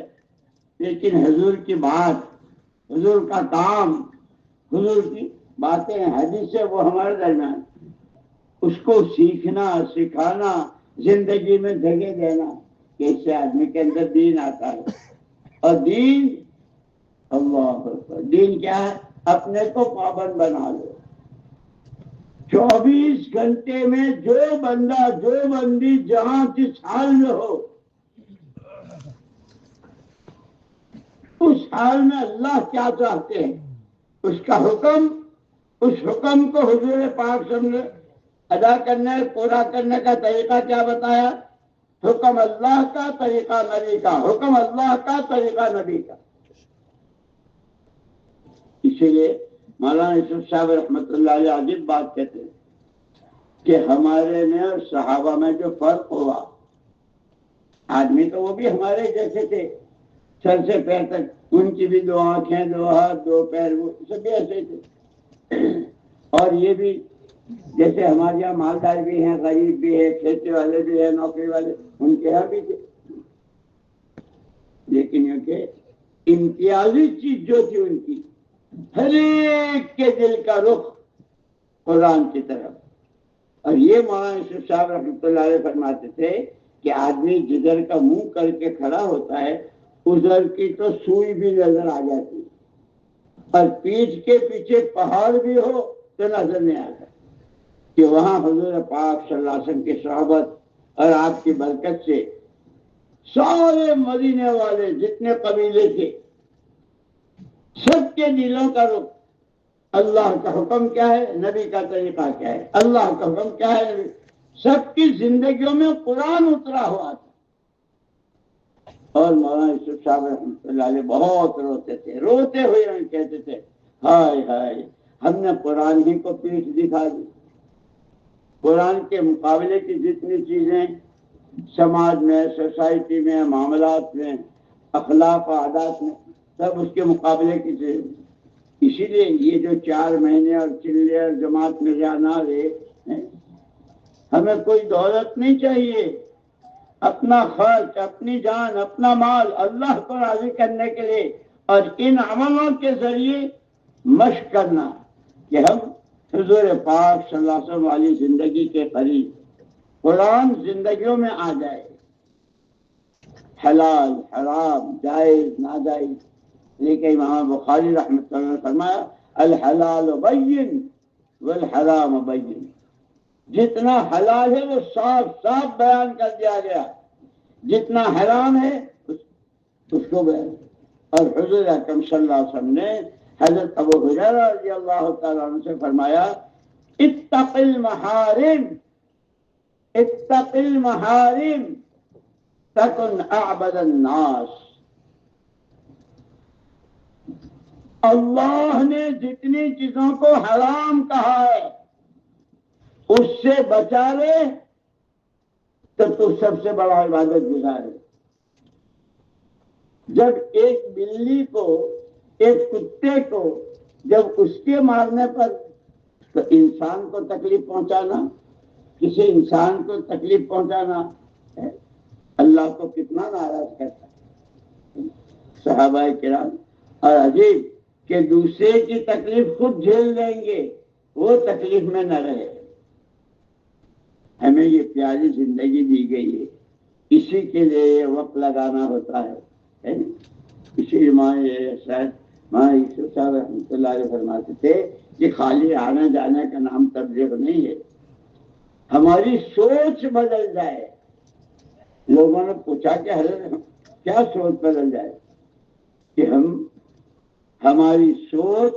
لیکن حضور کی بات، حضور کا کام، حضور کی باتیں حدیثیں وہ ہمارے درمیان. اس کو سیکھنا سکھانا، زندگی میں جگہ دینا کہ اس سے آدمی کے اندر دین آتا ہے. اور دین، اللہ اکبر، دین کیا ہے؟ اپنے کو پابند بنا لو. 24 گھنٹے میں جو بندہ جو بندی جہاں جس حال میں ہو، اس حال میں اللہ کیا چاہتے ہیں، اس کا حکم، اس حکم کو حضور پاک صلی اللہ علیہ وسلم ادا کرنے، پورا کرنے کا طریقہ کیا بتایا؟ حکم اللہ کا، طریقہ نبی کا. حکم اللہ کا، طریقہ نبی کا. اسی لیے مولانا یوسف صاحب رحمۃ اللہ علیہ عجیب بات کہتے ہیں کہ ہمارے میں اور صحابہ میں جو فرق ہوا، آدمی تو وہ بھی ہمارے جیسے تھے، سر سے پیر تک، ان کی بھی 2 آنکھیں، 2 ہاتھ، 2 پیر، وہ سب بھی ایسے تھے. اور یہ بھی جیسے ہمارے یہاں مالدار بھی ہیں، غریب بھی ہے، کھیتی والے بھی ہیں، نوکری والے، ان کے یہاں بھی تھے. لیکن یہ کہ امتیازی چیز جو تھی ان کی، ہر ایک کے دل کا رخ قرآن کی طرف. اور یہ مولانا یوسف صاحب رحمۃ اللہ علیہ فرماتے تھے کہ آدمی جدھر کا منہ کر کے کھڑا ہوتا ہے، ادھر کی تو سوئی بھی نظر آ جاتی ہے، اور پیٹھ کے پیچھے پہاڑ بھی ہو تو نظر نہیں آتا کہ وہاں حضور پاک صلی اللہ علیہ وسلم کی صحبت اور آپ کی برکت سے سارے مدینے والے جتنے قبیلے تھے، سب کے دلوں کا رخ، اللہ کا حکم کیا ہے، نبی کا طریقہ کیا ہے، اللہ کا حکم کیا ہے، نبی، سب کی زندگیوں میں قرآن اترا ہوا تھا. اور مولانا یوسف صاحب رحمۃ اللہ علیہ بہت روتے تھے، روتے ہوئے ہم کہتے تھے ہائے ہائے ہم نے قرآن ہی کو پیٹھ دکھا دی. قرآن کے مقابلے کی جتنی چیزیں سماج میں، سوسائٹی میں، معاملات میں، اخلاق و عادات میں، سب اس کے مقابلے کی چیزیں. اسی لیے یہ جو 4 مہینے اور چلے اور جماعت میں جانا رہے، ہمیں کوئی دولت نہیں چاہیے، اپنا خرچ، اپنی جان، اپنا مال اللہ کو راضی کرنے کے لیے، اور ان عملوں کے ذریعے مشق کرنا کہ ہم حضور پاک صلی اللہ علیہ وسلم والی زندگی کے قریب، قرآن زندگیوں میں آ جائے، حلال حرام، جائز ناجائز. لیکن امام بخاری رحمۃ اللہ نے فرمایا الحلال بین والحرام بین، جتنا حلال ہے وہ صاف صاف بیان کر دیا گیا، جتنا حرام ہے اس کو بیان۔ اور حضور اکرم صلی اللہ علیہ وسلم نے حضرت ابو ہریرہ رضی اللہ تعالیٰ عنہ سے فرمایا اتق المحارم، اتق المحارم تکن اعبد الناس۔ اللہ نے جتنی چیزوں کو حرام کہا ہے اس سے بچا لے تو سب سے بڑا عبادت گزار ہے۔ جب ایک بلی کو، ایک کتے کو جب اس کے مارنے پر تو انسان کو تکلیف پہنچانا، کسی انسان کو تکلیف پہنچانا اللہ کو کتنا ناراض کرتا ہے۔ صحابہ کرام اور عجیب کہ دوسرے کی تکلیف خود جھیل لیں گے، وہ تکلیف میں نہ رہے۔ ہمیں یہ پیاری زندگی دی گئی ہے، اسی کے لیے یہ وقت لگانا ہوتا ہے۔ اسی لیے ماں یوسف صاحب رحمۃ اللہ علیہ فرماتے تھے کہ خالی آنے جانے کا نام تبلیغ نہیں ہے، ہماری سوچ بدل جائے۔ لوگوں نے پوچھا کہ حضرت کیا سوچ بدل جائے؟ کہ ہماری سوچ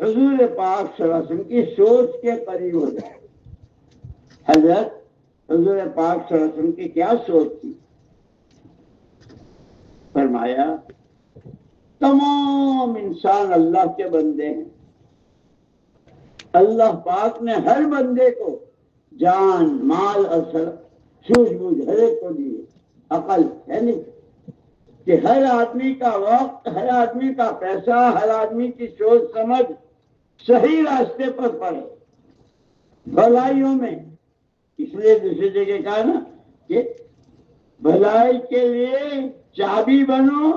حضور پاک صلی اللہ علیہ وسلم کی سوچ کے قریب ہو جائے۔ حضرت حضور پاک صلی اللہ علیہ وسلم کی کیا سوچ تھی؟ فرمایا تمام انسان اللہ کے بندے ہیں، اللہ پاک نے ہر بندے کو جان، مال اور سوجھ بوجھ ہر ایک کو دی، عقل ہے نہیں کہ ہر آدمی کا وقت، ہر آدمی کا پیسہ، ہر آدمی کی سوچ سمجھ صحیح راستے پر پڑے بھلائیوں میں۔ اس لیے دوسری جگہ کہا نا کہ بھلائی کے لیے چابی بنو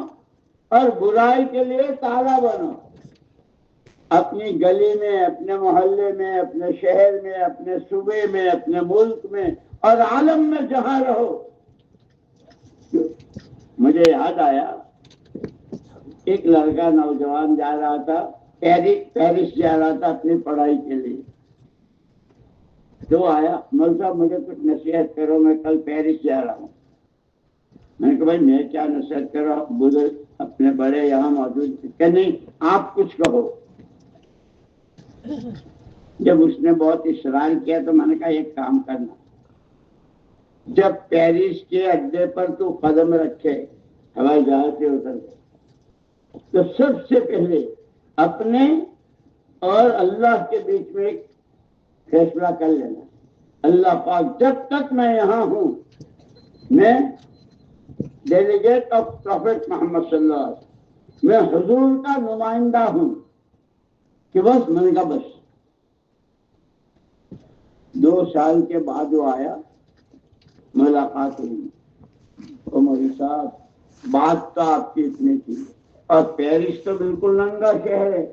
اور برائی کے لیے تالا بنو۔ اپنی گلی میں، اپنے محلے میں، اپنے شہر میں، اپنے صوبے میں، اپنے ملک میں اور عالم میں جہاں رہو۔ مجھے یاد آیا ایک لڑکا نوجوان جا رہا تھا، پیرس جا رہا تھا اپنی پڑھائی کے لیے۔ تو آیا، مول صاحب مجھے کچھ نصیحت کرو، میں کل پیرس جا رہا ہوں۔ میں نے کہا بھائی میں کیا نصیحت کرو، بزرگ اپنے بڑے یہاں موجود کہ نہیں آپ کچھ کہو۔ جب اس نے بہت اصرار کیا تو میں نے کہا ایک کام کرنا، جب پیرس کے اڈے پر تو قدم رکھے ہوائی جہاز سے اتر گئے تو سب سے پہلے اپنے اور اللہ کے بیچ میں ایک فیصلہ کر لینا، اللہ پاک جب تک میں یہاں ہوں میں ڈیلیگیٹ آف پروفیٹ محمد صلی اللہ علیہ وسلم، میں حضور کا نمائندہ ہوں کہ بس میں نے کہا بس۔ 2 سال کے بعد وہ آیا، ملاقات ہوئی، مولوی صاحب بات تو آپ کی اتنی تھی، اور پیرس تو بالکل ننگا شہر ہے،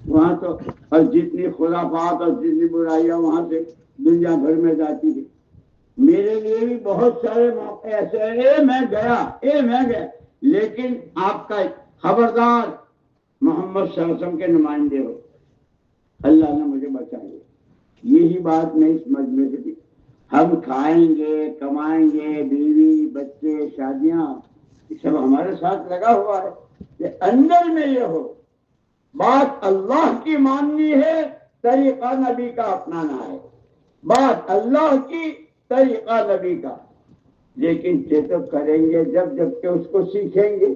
وہاں تو اور جتنی خرافات اور جتنی برائیاں وہاں سے دنیا بھر میں جاتی تھی۔ میرے لیے بھی بہت سارے موقع ایسے ہیں، میں گیا لیکن آپ کا خبردار محمد صلی اللہ علیہ وسلم کے نمائندے ہو۔ اللہ نے مجھے بچا لیا۔ یہی بات میں اس مجمع سے تھی، ہم کھائیں گے، کمائیں گے، بیوی بچے شادیاں یہ سب ہمارے ساتھ لگا ہوا ہے، کہ اندر میں یہ ہو بات اللہ کی ماننی ہے، طریقہ نبی کا اپنانا ہے، بات اللہ کی طریقہ نبی کا۔ لیکن یہ تو کریں گے جب کہ اس کو سیکھیں گے۔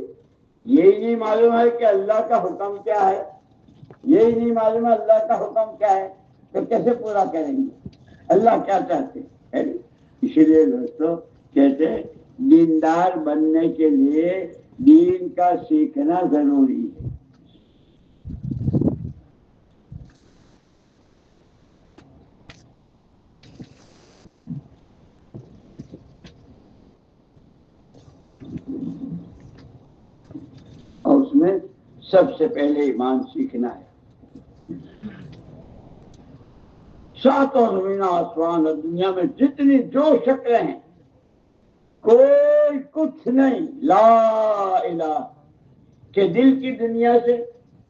یہی نہیں معلوم ہے کہ اللہ کا حکم کیا ہے، یہی نہیں معلوم ہے اللہ کا حکم کیا ہے، تو کیسے پورا کریں گے؟ اللہ کیا چاہتے ہیں؟ اسی لیے دوستو کہتے ہیں دیندار بننے کے لیے دین کا سیکھنا ضروری ہے۔ اور اس میں سب سے پہلے ایمان سیکھنا ہے۔ 7 زمین آسمان اور دنیا میں جتنی جو شکلیں ہیں کوئی کچھ نہیں لا الہ کہ دل کی دنیا سے۔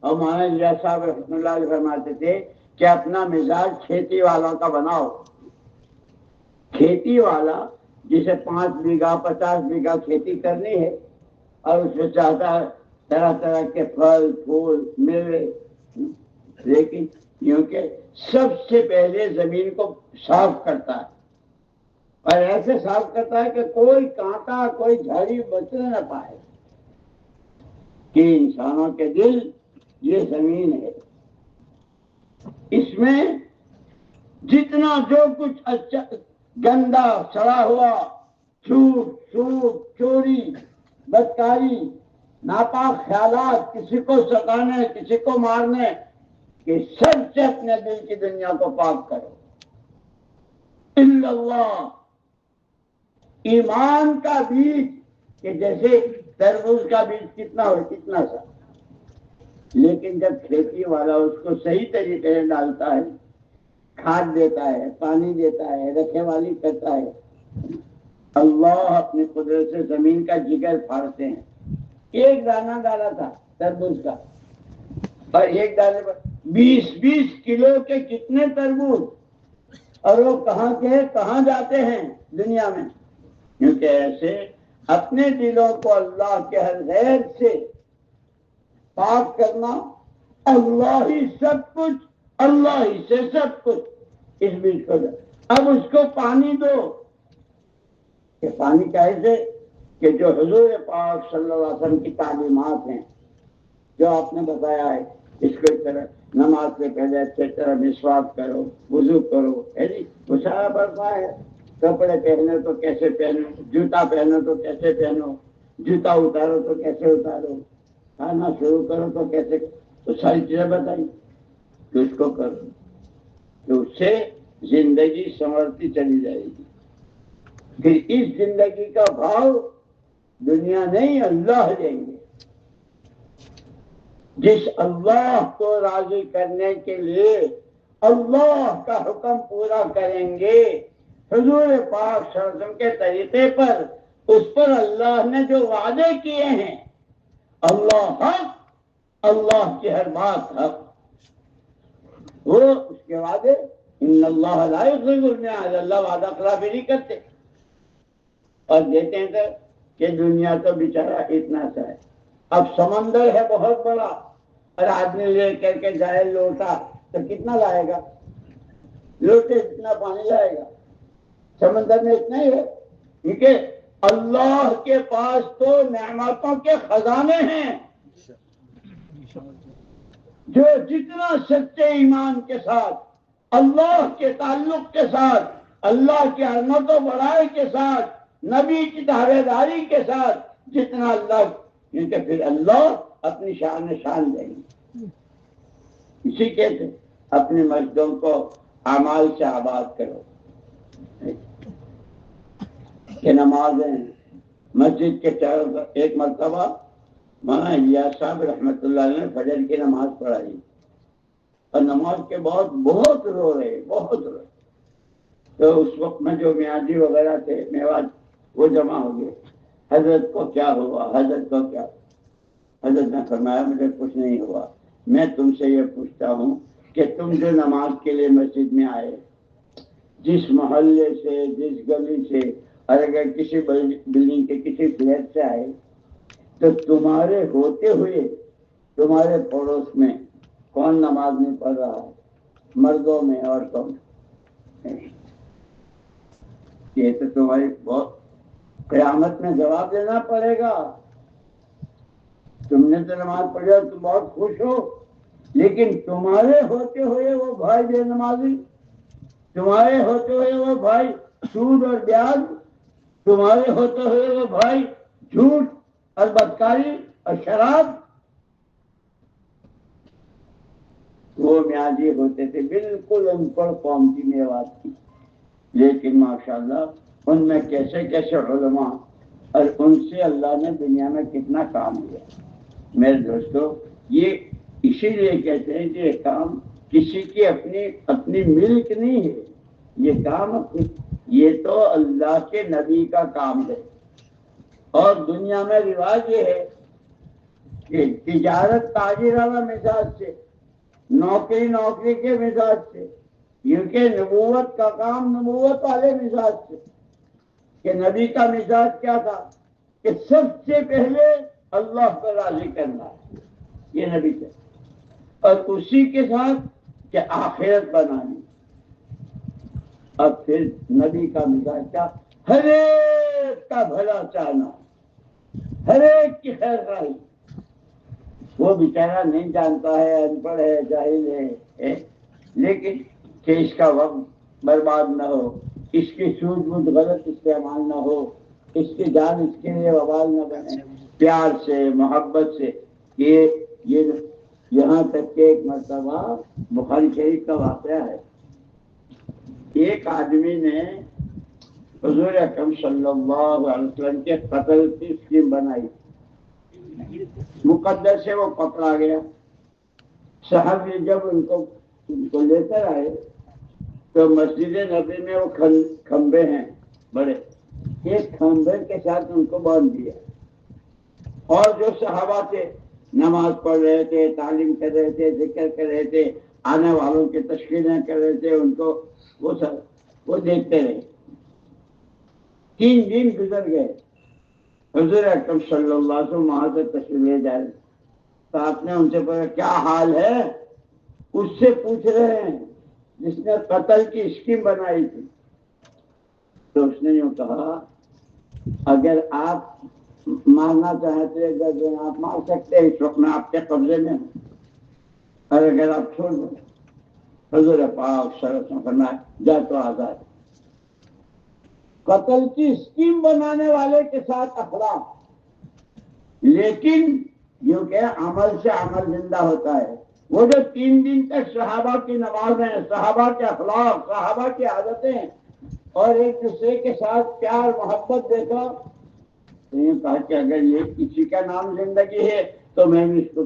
اور مولانا صاحب رحمۃ اللہ علیہ فرماتے تھے کہ اپنا مزاج کھیتی والوں کا بناؤ، کھیتی والا جسے 5 بیگھہ 50 بیگھہ کھیتی کرنی ہے اور اس میں چاہتا ہے طرح طرح کے پھل پھول میوے، لیکن کیونکہ سب سے پہلے زمین کو صاف کرتا ہے اور ایسے صاف کرتا ہے کہ کوئی کانٹا کوئی جھاڑی بچنے نہ پائے، کہ انسانوں کے دل یہ زمین ہے، اس میں جتنا جو کچھ اچھا گندا سڑا ہوا جھوٹ سوٹ چوری بدکاری ناپاک خیالات، کسی کو ستانے کسی کو مارنے، کہ سب سے اپنے دل کی دنیا کو پاک کرو۔ الا اللہ، ایمان کا بیج، کہ جیسے تربوز کا بیج کتنا ہو کتنا سا، لیکن جب کھیتی والا اس کو صحیح طریقے سے ڈالتا ہے، کھاد دیتا ہے پانی دیتا ہے رکھے والی کرتا ہے، اللہ اپنی قدرت سے زمین کا جگر پھاڑتے ہیں۔ ایک دانہ ڈالا تھا تربوز کا اور ایک دانے پر 20 کلو کے کتنے تربوز، اور وہ کہاں کے کہاں جاتے ہیں دنیا میں، کیونکہ ایسے اپنے دلوں کو اللہ کے ہر غیر سے پاک کرنا، اللہ ہی سب کچھ، اللہ ہی سے سب کچھ، اس بیچ کو دے۔ اب اس کو پانی دو، کہ پانی کیسے، کہ جو حضور پاک صلی اللہ علیہ وسلم کی تعلیمات ہیں، جو آپ نے بتایا ہے، اس کو طرح نماز سے پہلے اچھے طرح مسواک کرو، وضو کرو، ہے جی، وہ سارا برپا ہے۔ کپڑے پہنے تو کیسے پہنو، جوتا پہنو تو کیسے پہنو، جوتا اتارو تو کیسے اتارو، کھانا شروع کرو تو کیسے، تو ساری چیزیں بتائی کہ اس کو کرو، تو اس سے زندگی سنورتی چلی جائے گی۔ پھر اس زندگی کا بھاؤ دنیا نہیں اللہ دیں گے۔ جس اللہ کو راضی کرنے کے لیے اللہ کا حکم پورا کریں گے، حضور پاک صلی اللہ علیہ وسلم کے طریقے پر، اس پر اللہ نے جو وعدے کیے ہیں، اللہ حق، اللہ کی ہر بات حق، وہ اس کے وعدے، ان اللہ لا یخلف الميعاد، اللہ وعدہ خلافی نہیں کرتے، اور دیتے ہیں کہ دنیا تو بیچارہ اتنا سا ہے، اب سمندر ہے بہت بڑا، اور آدمی لے کر کے جائے لوٹا تو کتنا لائے گا، لوٹے اتنا پانی لائے گا، سمندر میں اتنا ہی ہے، کیونکہ اللہ کے پاس تو نعمتوں کے خزانے ہیں، جو جتنا سچے ایمان کے ساتھ، اللہ کے تعلق کے ساتھ، اللہ کی عظمت و بڑائی کے ساتھ، نبی کی دعوے داری کے ساتھ، جتنا اللہ، کیونکہ پھر اللہ اپنی شان شان دیں گے۔ اسی کہتے اپنی مسجدوں کو اعمال سے آباد کرو، کہ نمازیں مسجد کے چاروں طرف۔ ایک مرتبہ مولانا الیاس صاحب رحمۃ اللہ علیہ نے فجر کی نماز پڑھائی، اور نماز کے بعد بہت رو رہے، بہت رو رہے، تو اس وقت میں جو میاں وغیرہ تھے میوات، وہ جمع ہو گئے، حضرت کو کیا ہوا، حضرت کو کیا؟ حضرت نے فرمایا مجھے کچھ نہیں ہوا، میں تم سے یہ پوچھتا ہوں کہ تم جو نماز کے لیے مسجد میں آئے، جس محلے سے جس گلی سے، اور اگر کسی بلڈنگ کے کسی فلیٹ سے آئے، تو تمہارے ہوتے ہوئے تمہارے پڑوس میں کون نماز نہیں پڑھ رہا ہے، مردوں میں عورتوں میں؟ یہ تو تمہاری بہت قیامت میں جواب دینا پڑے گا۔ تم نے تو نماز پڑھی اور تم بہت خوش ہو، لیکن تمہارے ہوتے ہوئے وہ بھائی بے نمازی، تمہارے ہوتے ہوئے وہ بھائی سود اور بیاج، تمہارے ہوتے ہوئے وہ بھائی جھوٹ اور بدکاری اور شراب، وہ میاں جی ہوتے تھے بالکل ان پڑھ قوم کی میوات کی، لیکن ماشاءاللہ ان میں کیسے کیسے علماء، اور ان سے اللہ نے دنیا میں کتنا کام کیا۔ میرے دوستو، یہ اسی لیے کہتے ہیں کہ یہ کام کسی کی اپنی ملک نہیں ہے، یہ کام یہ تو اللہ کے نبی کا کام ہے۔ اور دنیا میں رواج یہ ہے کہ تجارت تاجر والا مزاج سے، نوکری کے مزاج سے، کیونکہ نبوت کا کام نبوت والے مزاج سے، کہ نبی کا مزاج کیا تھا کہ سب سے پہلے اللہ کو راضی کرنا ہے، یہ نبی کا، اور اسی کے ساتھ کہ آخرت بنانی. اب پھر نبی کا مزاج کیا؟ ہر ایک کا بھلا چاہنا، ہر ایک کی خیر خواہی. وہ بیچارہ نہیں جانتا ہے، ان پڑھ ہے، جاہل ہے، لیکن کہ اس کا وقت برباد نہ ہو، اس کی سوجھ بوجھ غلط استعمال نہ ہو، اس کی جان اس کے لیے وبال نہ بنے، پیار سے محبت سے. یہ یہاں تک کہ ایک مرتبہ بخاری شریف کا واقعہ ہے، ایک آدمی نے حضور اکرم صلی اللہ علیہ وسلم کے قتل کی اسکیم بنائی. مقدر سے وہ پکڑا گیا. صحابی جب ان کو لے کر آئے تو مسجد نبی میں وہ کھمبے ہیں بڑے، ایک کھمبے کے ساتھ ان کو باندھ دیا، اور جو صحابہ تھے نماز پڑھ رہے تھے، تعلیم کر رہے تھے، ذکر کر رہے تھے، آنے والوں کی تشکیلیں کر رہے تھے، ان کو وہ دیکھتے رہے. 3 دن گزر گئے. حضور اکرم صلی اللہ علیہ وسلم وہاں سے تشریف لے جائے تو آپ نے ان سے پوچھا کیا حال ہے؟ اس سے پوچھ رہے ہیں جس نے قتل کی اسکیم بنائی تھی. تو اس نے یوں کہا اگر آپ مارنا چاہتے ہیں آپ مار سکتے ہیں، اس وقت میں آپ کے قبضے میں ہوں، اور اگر آپ چھوڑ دیں. حضور پاک صلی اللہ علیہ وسلم فرمایا جا تو آزاد. قتل کی اسکیم بنانے والے کے ساتھ اخلاق، لیکن یوں کہ عمل سے عمل زندہ ہوتا ہے. وہ جو 3 دن تک صحابہ کی نمازیں، صحابہ کے اخلاق، صحابہ کی عادتیں اور ایک دوسرے کے ساتھ پیار محبت دیکھا تو یہ کہا کہ اگر یہ کسی کا نام زندگی ہے تو میں بھی اس کو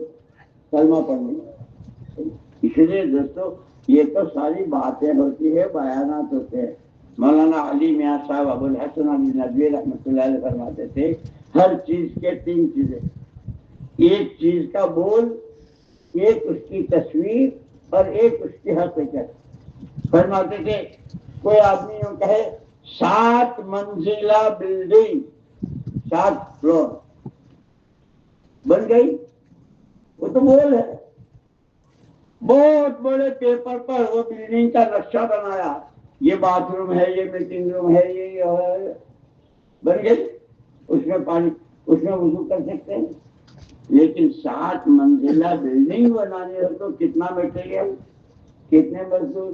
کلمہ پڑھ لوں. اس لیے دوستو یہ تو ساری باتیں ہوتی ہے، بیانات ہوتے ہیں. مولانا علی میاں صاحب ابو الحسن علی ندوی رحمۃ اللہ علیہ فرماتے تھے ہر چیز کے 3 چیزیں، ایک چیز کا بول، ایک اس کی تصویر اور ایک اس کی حقیقت. فرماتے تھے کوئی آدمی یوں کہے 7 منزلہ بلڈنگ، 7 فلور بن گئی، وہ تو بول ہے. بہت بڑے پیپر پر وہ بلڈنگ کا نقشہ بنایا، یہ باتھ روم ہے، یہ میٹنگ روم ہے، یہ بن گئی. اس میں پانی، اس میں وضو کر سکتے ہیں. لیکن 7 منزلہ بلڈنگ بنانی ہو تو کتنا مٹیریل، کتنے مزدور،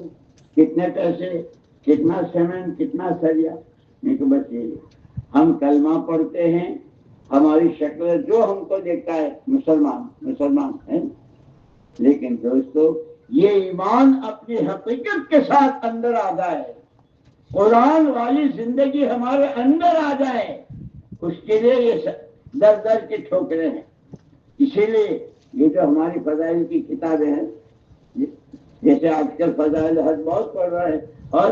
کتنے پیسے، کتنا سیمنٹ، کتنا سریا. نہیں تو بس یہ ہم کلمہ پڑھتے ہیں، ہماری شکل جو ہم کو دیکھتا ہے مسلمان ہے، لیکن دوستو یہ ایمان اپنی حقیقت کے ساتھ اندر آ جائے، قرآن والی زندگی ہمارے اندر آ جائے، اس کے لیے یہ در در کی ٹھوکریں ہیں. اسی لیے یہ جو ہماری فضائل کی کتابیں ہیں، جیسے آج کل فضائل حج بہت پڑھ رہے ہیں، اور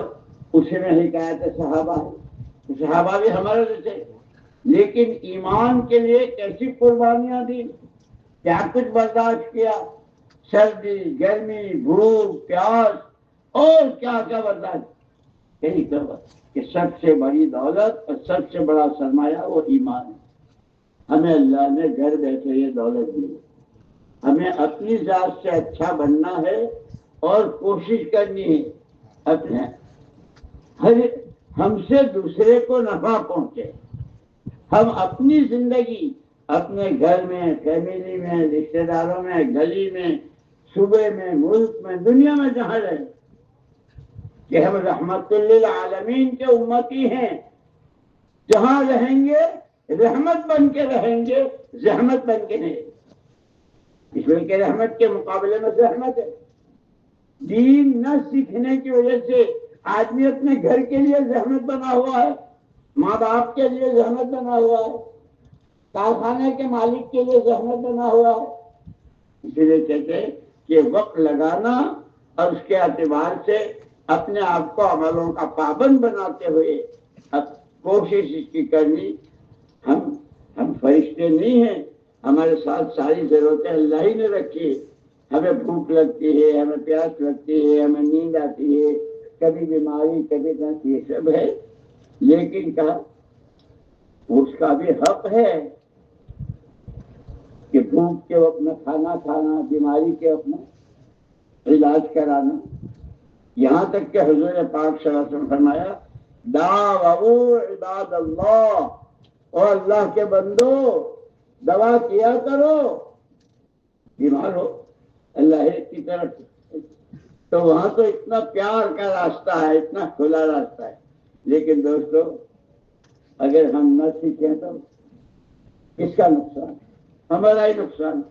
اسی میں حکایت صحابہ ہے، صحابہ بھی ہمارے جیسے، لیکن ایمان کے لیے کیسی قربانیاں دی، کیا کچھ برداشت کیا، سردی، گرمی، بھوک، پیاس، اور کیا کیا برداشت. یہی کہ سب سے بڑی دولت اور سب سے بڑا سرمایہ وہ ایمان ہے. ہمیں اللہ نے گھر بیٹھے یہ دولت دی، ہمیں اپنی ذات سے اچھا بننا ہے اور کوشش کرنی ہے اپنے ہم سے دوسرے کو نفع پہنچے. ہم اپنی زندگی اپنے گھر میں، فیملی میں، رشتہ داروں میں، گلی میں، صوبے میں، ملک میں، دنیا میں جہاں رہے کہ ہم رحمت للعالمین کے امتی ہیں. جہاں رہیں گے رحمت بن کے رہیں گے، زحمت بن کے نہیں. اس لیے کہ رحمت کے مقابلے میں زحمت ہے. دین نہ سیکھنے کی وجہ سے آدمی اپنے گھر کے لیے زحمت بنا ہوا ہے، ماں باپ کے لیے زحمت بنا ہوا ہے، کارخانے کے مالک کے لیے زحمت بنا ہوا ہے. اسی لیے کہتے ہیں کہ وقت لگانا اور اس کے اعتبار سے اپنے آپ کو عملوں کا پابند بناتے ہوئے اب کوشش اس کی کرنی. ہم فرشتے نہیں ہیں، ہمارے ساتھ ساری ضرورتیں اللہ ہی نے رکھی. ہمیں بھوک لگتی ہے، ہمیں پیاس لگتی ہے، ہمیں نیند آتی ہے، کبھی بیماری، کبھی درد، یہ سب ہے، لیکن کہا اس کا بھی حق ہے کہ بھوک کے وقت میں کھانا کھانا، بیماری کے وقت میں علاج کرانا. یہاں تک کہ حضور پاک صلی اللہ علیہ وسلم فرمایا داؤ عباد اللہ، اور اللہ کے بندو دوا کیا کرو، بیمار ہو اللہ کی طرف. تو وہاں تو اتنا پیار کا راستہ ہے، اتنا کھلا راستہ ہے، لیکن دوستو اگر ہم نہ سیکھیں تو کس کا نقصان؟ ہمارا ہی نقصان.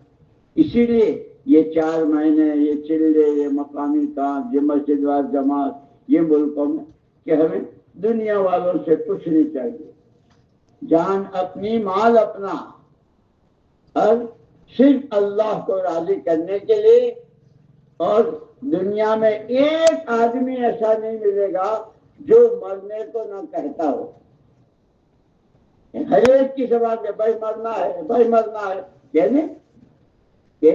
اسی لیے یہ 4 مہینے، یہ چلے، یہ مقامی کام، یہ مسجد وار جماعت، یہ ملکوں میں کہ ہمیں دنیا والوں سے کچھ نہیں چاہیے، جان اپنی، مال اپنا، اور صرف اللہ کو راضی کرنے کے لیے. اور دنیا میں ایک آدمی ایسا نہیں ملے گا جو مرنے کو نہ کہتا ہو. ہر ایک کی زبان میں بھائی مرنا ہے، بھائی مرنا ہے، کہنے کہ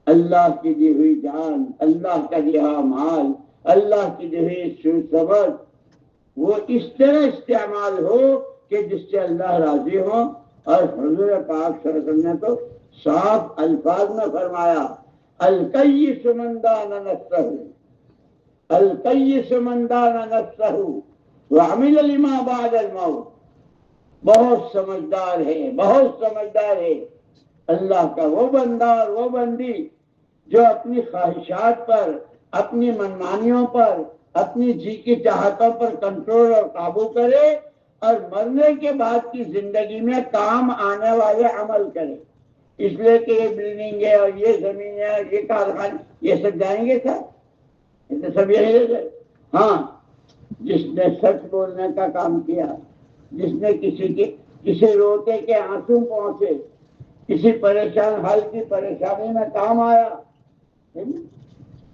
اللہ کی دی ہوئی جان، اللہ کا دیا مال، اللہ کی دی ہوئی سبب وہ اس طرح استعمال ہو کہ جس سے اللہ راضی ہو. اور حضور پاک صلی اللہ علیہ وسلم نے تو صاف الفاظ میں فرمایا الکیس من دان نفسہ، الکیس من دان نفسہ وعمل لما بعد الموت. بہت سمجھدار ہے، بہت سمجھدار ہے اللہ کا وہ بندہ اور وہ بندی جو اپنی خواہشات پر، اپنی منمانیوں پر، اپنی جی کی چاہتوں پر کنٹرول اور قابو کرے، اور مرنے کے بعد کی زندگی میں کام آنے والے عمل کرے. اس لیے کہ یہ بلڈنگ ہے اور یہ زمین ہے اور یہ کارخانے، یہ سب جائیں گے سر، یہ تو سب یہی رہ. ہاں، جس نے سچ بولنے کا کام کیا، جس نے کسی روتے کے آنسو پہنچے، کسی پریشان حال کی پریشانی میں کام آیا،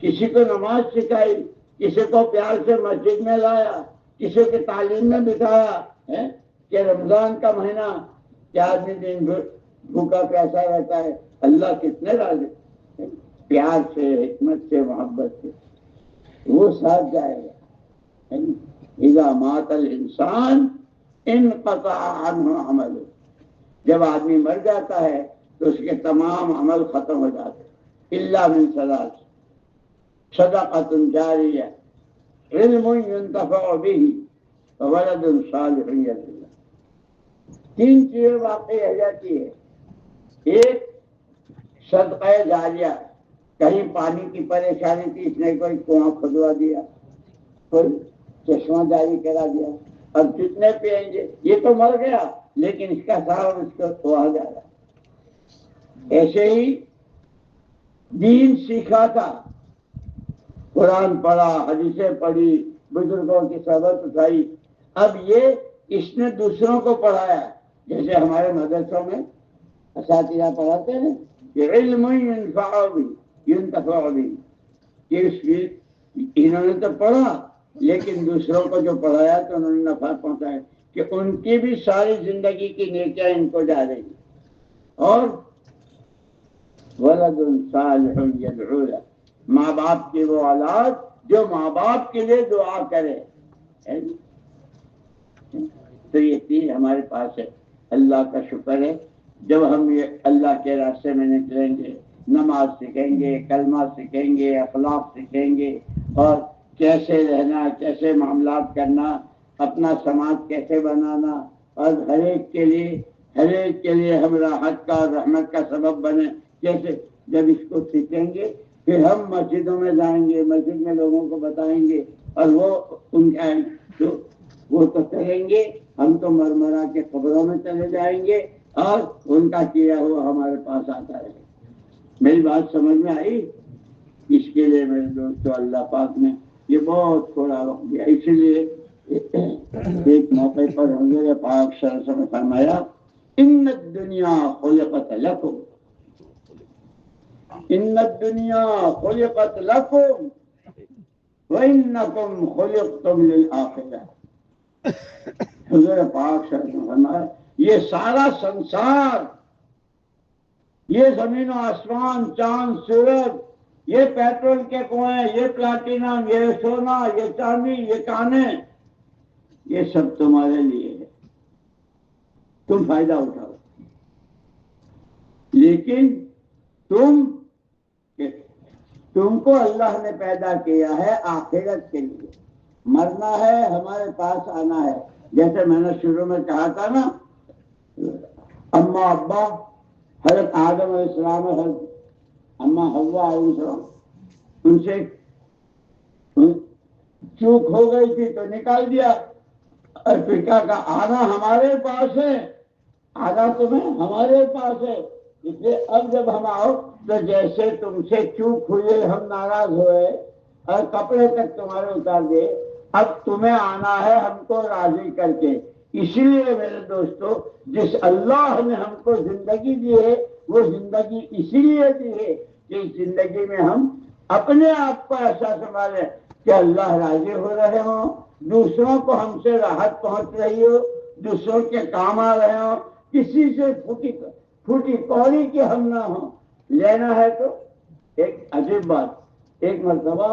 کسی کو نماز سکھائی، کسی کو پیار سے مسجد میں لایا، کسی کو تعلیم میں بٹھایا، کہ رمضان کا مہینہ کیا آدمی دن بھوکا پیاسا رہتا ہے، اللہ کتنے راضی، پیار سے، حکمت سے، محبت سے وہ ساتھ جائے گا. اذا مات الانسان انقطع عنہ عمل، جب آدمی مر جاتا ہے تو اس کے تمام عمل ختم ہو جاتے ہیں، الا من ثلاث، صدقۃ جاریہ، علم ينتفع به، وولد صالح يدعو له. 3 چیزیں واقع ہو جاتی ہے. ایک صدقہ جاریہ، کہیں پانی کی پریشانی تھی، اس نے کوئی کنواں کھدوا دیا، کوئی چشمہ جاری کرا دیا، اور جتنے پئیں گے، یہ تو مر گیا لیکن اس کا سہارا اس کو آ جا رہا. ایسے ہی دین سیکھا تھا، قرآن پڑھا، حدیثیں پڑھی، بزرگوں کی صحبت اٹھائی، اب یہ اس نے دوسروں کو پڑھایا. جیسے ہمارے مدرسوں میں اساتذہ پڑھاتے ہیں کہ علم ينفع ينتفع به، کہ انہوں نے تو پڑھا لیکن دوسروں کو جو پڑھایا تو انہوں نے نفع پہنچایا، کہ ان کی بھی ساری زندگی کی نیکیاں ان کو جا رہی. اور ولد صالح يدعو له، ماں باپ کی وہ اولاد جو ماں باپ کے لیے دعا کرے. تو یہ چیز ہمارے پاس ہے، اللہ کا شکر ہے. جب ہم یہ اللہ کے راستے میں نکلیں گے، نماز سیکھیں گے، کلمہ سیکھیں گے، اخلاق سیکھیں گے، اور کیسے رہنا، کیسے معاملات کرنا، اپنا سماج کیسے بنانا، اور ہر ایک کے لیے ہم راحت کا اور رحمت کا سبب بنے، کیسے، جب اس کو سیکھیں گے پھر ہم مسجدوں میں جائیں گے، مسجد میں لوگوں کو بتائیں گے، اور وہ تو کریں گے، ہم تو مرمرا کے قبروں میں چلے جائیں گے اور ان کا کیا ہوا ہمارے پاس آتا ہے. میری بات سمجھ میں آئی؟ اس کے لیے میرے دوستو اللہ پاک نے یہ بہت تھوڑا وقت دیا. اسی لیے ایک موقع پر حضور پاک صلی اللہ علیہ وسلم نے فرمایا ان الدنیا خلقت لکم، ان الدنیا خلقت لکم وانکم خلقتم للآخرہ. حضور پاک صلی اللہ علیہ وسلم فرمایا یہ سارا سنسار، یہ زمین و آسمان، چاند سورج، یہ پیٹرول کے کنویں، یہ پلاٹینم، یہ سونا، یہ چاندی، یہ کانے، یہ سب تمہارے لیے ہے، تم فائدہ اٹھاؤ، لیکن تم کو اللہ نے پیدا کیا ہے آخرت کے لیے، مرنا ہے، ہمارے پاس آنا ہے۔ جیسے میں نے شروع میں کہا تھا نا، اماں ابا حضرت آدم علیہ السلام اور حضرت اماں حوا علیہ السلام، ان سے چوک ہو گئی تھی تو نکال دیا، اور پھر کیا کہا، آنا ہمارے پاس ہے، آنا تمہیں ہمارے پاس ہے، اس لیے اب جب ہم آؤ تو جیسے تم سے چوک ہوئے، ہم ناراض ہوئے اور کپڑے تک تمہارے اتار دے، اب تمہیں آنا ہے ہم کو راضی کر کے۔ اسی لیے میرے دوستو، جس اللہ نے ہم کو زندگی دی ہے، وہ زندگی اسی لیے دی ہے کہ اس زندگی میں ہم اپنے آپ کو ایسا سنبھالیں کہ اللہ راضی ہو رہے ہوں، دوسروں کو ہم سے راحت پہنچ رہی ہو، دوسروں کے کام آ رہے ہوں، کسی سے پھوٹی کوڑی کے ہم نہ ہوں۔ لینا ہے تو ایک عجیب بات، ایک مرتبہ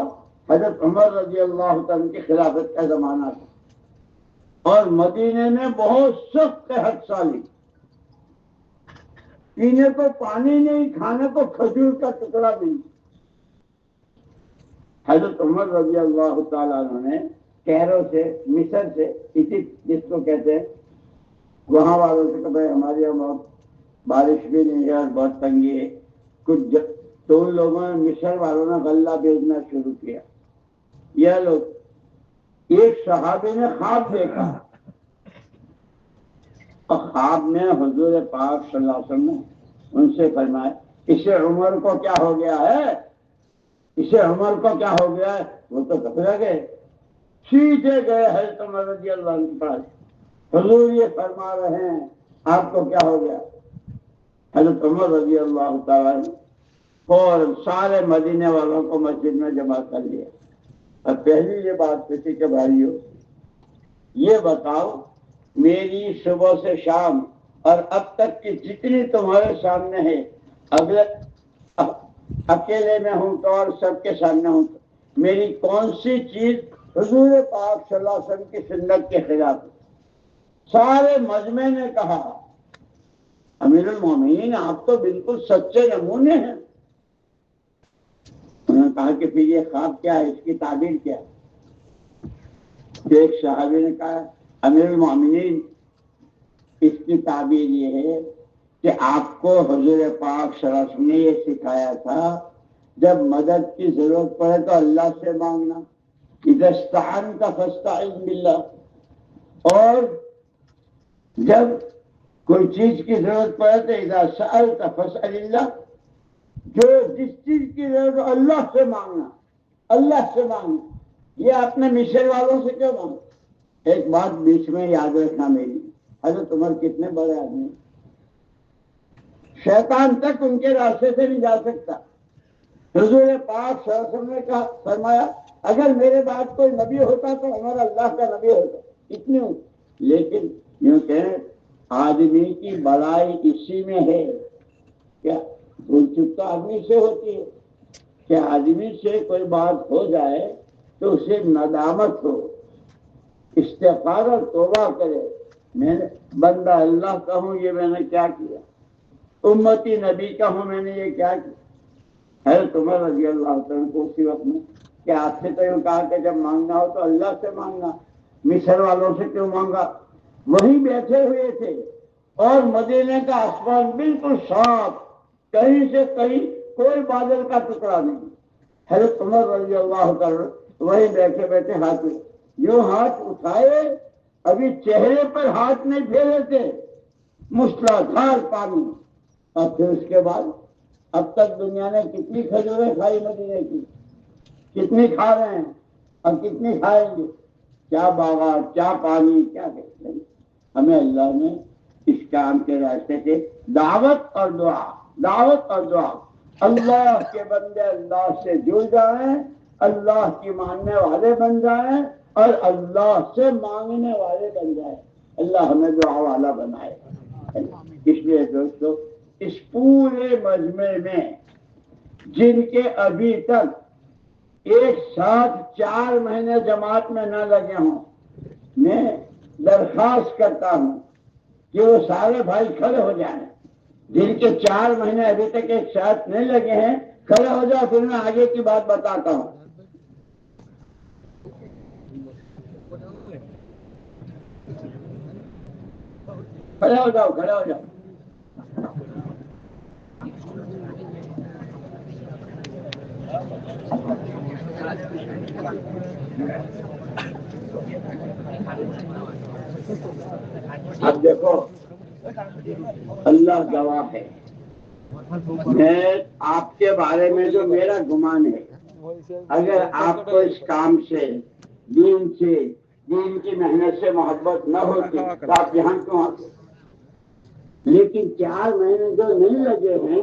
حضرت عمر رضی اللہ تعالیٰ کی خلافت کا زمانہ تھا، اور مدینے میں بہت سخت قحط سالی، پینے کو پانی نہیں، کھانے کو کھجور کا ٹکڑا نہیں۔ حضرت عمر رضی اللہ تعالیٰ عنہ نے کیرو سے، مصر سے، ایجپٹ جس کو کہتے ہیں، وہاں والوں سے کہ بھائی ہمارے یہاں بہت بارش بھی نہیں ہے اور بہت تنگی ہے، تو ان لوگوں نے، مصر والوں نے غلہ بھیجنا شروع کیا۔ یہ لوگ، ایک صحابی نے خواب دیکھا، اور خواب میں حضور پاک صلی اللہ علیہ وسلم نے ان سے فرمایا، اسے عمر کو کیا ہو گیا ہے، اسے عمر کو کیا ہو گیا ہے؟ وہ تو گھبرا گئے، سیدھے گئے حضرت عمر رضی اللہ عنہ کے پاس، حضور یہ فرما رہے ہیں آپ کو کیا ہو گیا؟ حضرت عمر رضی اللہ تعالیٰ نے فوراً سارے مدینے والوں کو مسجد میں جمع کر لیا، اور پہلی یہ بات کسی کے بھائیو، یہ بتاؤ میری صبح سے شام اور اب تک کی جتنی تمہارے سامنے ہے، اگر اکیلے میں ہوں تو اور سب کے سامنے ہوں تو میری کون سی چیز حضور پاک صلی اللہ علیہ وسلم کی سنت کے خلاف ہے؟ سارے مجمع نے کہا، امیر المومنین آپ تو بالکل سچے نمونے ہیں۔ انہوں نے کہا کہ پھر یہ خواب کیا ہے، اس کی تعبیر کیا ہے؟ تو ایک صحابی نے کہا، امیر المومنین اس کی تعبیر یہ ہے کہ آپ کو حضور پاک صلی اللہ علیہ وسلم نے یہ سکھایا تھا، جب مدد کی ضرورت پڑے تو اللہ سے مانگنا، اذا استعنت فاستعن باللہ، اور جب کوئی چیز کی ضرورت پڑے تو اذا سألت فاسأل اللہ، جو جس چیز کی ضرورت اللہ سے مانگنا، اللہ سے مانگنا۔ یہ آپ نے مصر والوں سے کیوں مانگا؟ ایک بات بیچ میں یاد رکھنا میری، حضرت عمر کتنے بڑے آدمی، شیطان تک ان کے راستے سے نہیں جا سکتا۔ حضور پاک صلی اللہ علیہ وسلم نے کہا، فرمایا اگر میرے بعد کوئی نبی ہوتا تو عمر اللہ کا نبی ہوتا، اتنی ہوں۔ لیکن یوں کہیں آدمی کی بڑائی اسی میں ہے، کیا بھول چک تو آدمی سے ہوتی ہے کہ آدمی سے کوئی بات ہو جائے تو اسے ندامت ہو، استغفار اور توبہ کرے، میں نے بندہ اللہ کا ہوں، یہ میں نے کیا کیا، امتی نبی کا ہوں، میں نے یہ کیا کیا۔ حضرت عمر رضی اللہ تعالیٰ کو اسی وقت میں کہ آپ سے تو یوں کہا کہ جب مانگنا ہو تو اللہ سے مانگنا، مصر والوں سے کیوں مانگا؟ وہیں بیٹھے ہوئے تھے اور مدینے کا آسمان بالکل صاف، کہیں سے کہیں کوئی بادل کا ٹکڑا نہیں۔ حضرت عمر رضی اللہ تعالیٰ وہیں بیٹھے بیٹھے ہاتھ یوں ہاتھ اٹھائے، ابھی چہرے پر ہاتھ نہیں پھیرے تھے، مشلادھار پانی، اور پھر اس کے بعد اب تک دنیا نے کتنی کھجوریں کھائی مدینے کی، کتنی کھا رہے ہیں اور کتنی کھائیں گے، کیا باغات، کیا پانی، کیا کہتے ہیں۔ ہمیں اللہ نے اس کام کے راستے سے دعوت اور دعا، دعوت اور دعا، اللہ کے بندے اللہ سے جڑ جائیں، اللہ کی ماننے والے بن جائیں اور اللہ سے مانگنے والے بن جائیں۔ اللہ ہمیں دعا والا بنائے۔ اس لیے دوستو، اس پورے مجمع میں جن کے ابھی تک ایک ساتھ 4 مہینے جماعت میں نہ لگے ہوں، میں درخواست کرتا ہوں کہ وہ سارے بھائی کھڑے ہو جائیں۔ جن کے 4 مہینے ابھی تک ایک ساتھ نہیں لگے ہیں، کھڑے ہو جاؤ، پھر میں آگے کی بات بتاتا ہوں۔ کھڑے ہو جاؤ، کھڑے ہو جاؤ۔ اب دیکھو، اللہ گواہ ہے، میں آپ کے بارے میں جو میرا گمان ہے، اگر آپ کو اس کام سے، دین کی محنت سے محبت نہ ہوتی تو آپ یہاں کیوں آتے؟ لیکن 4 مہینے جو نہیں لگے ہیں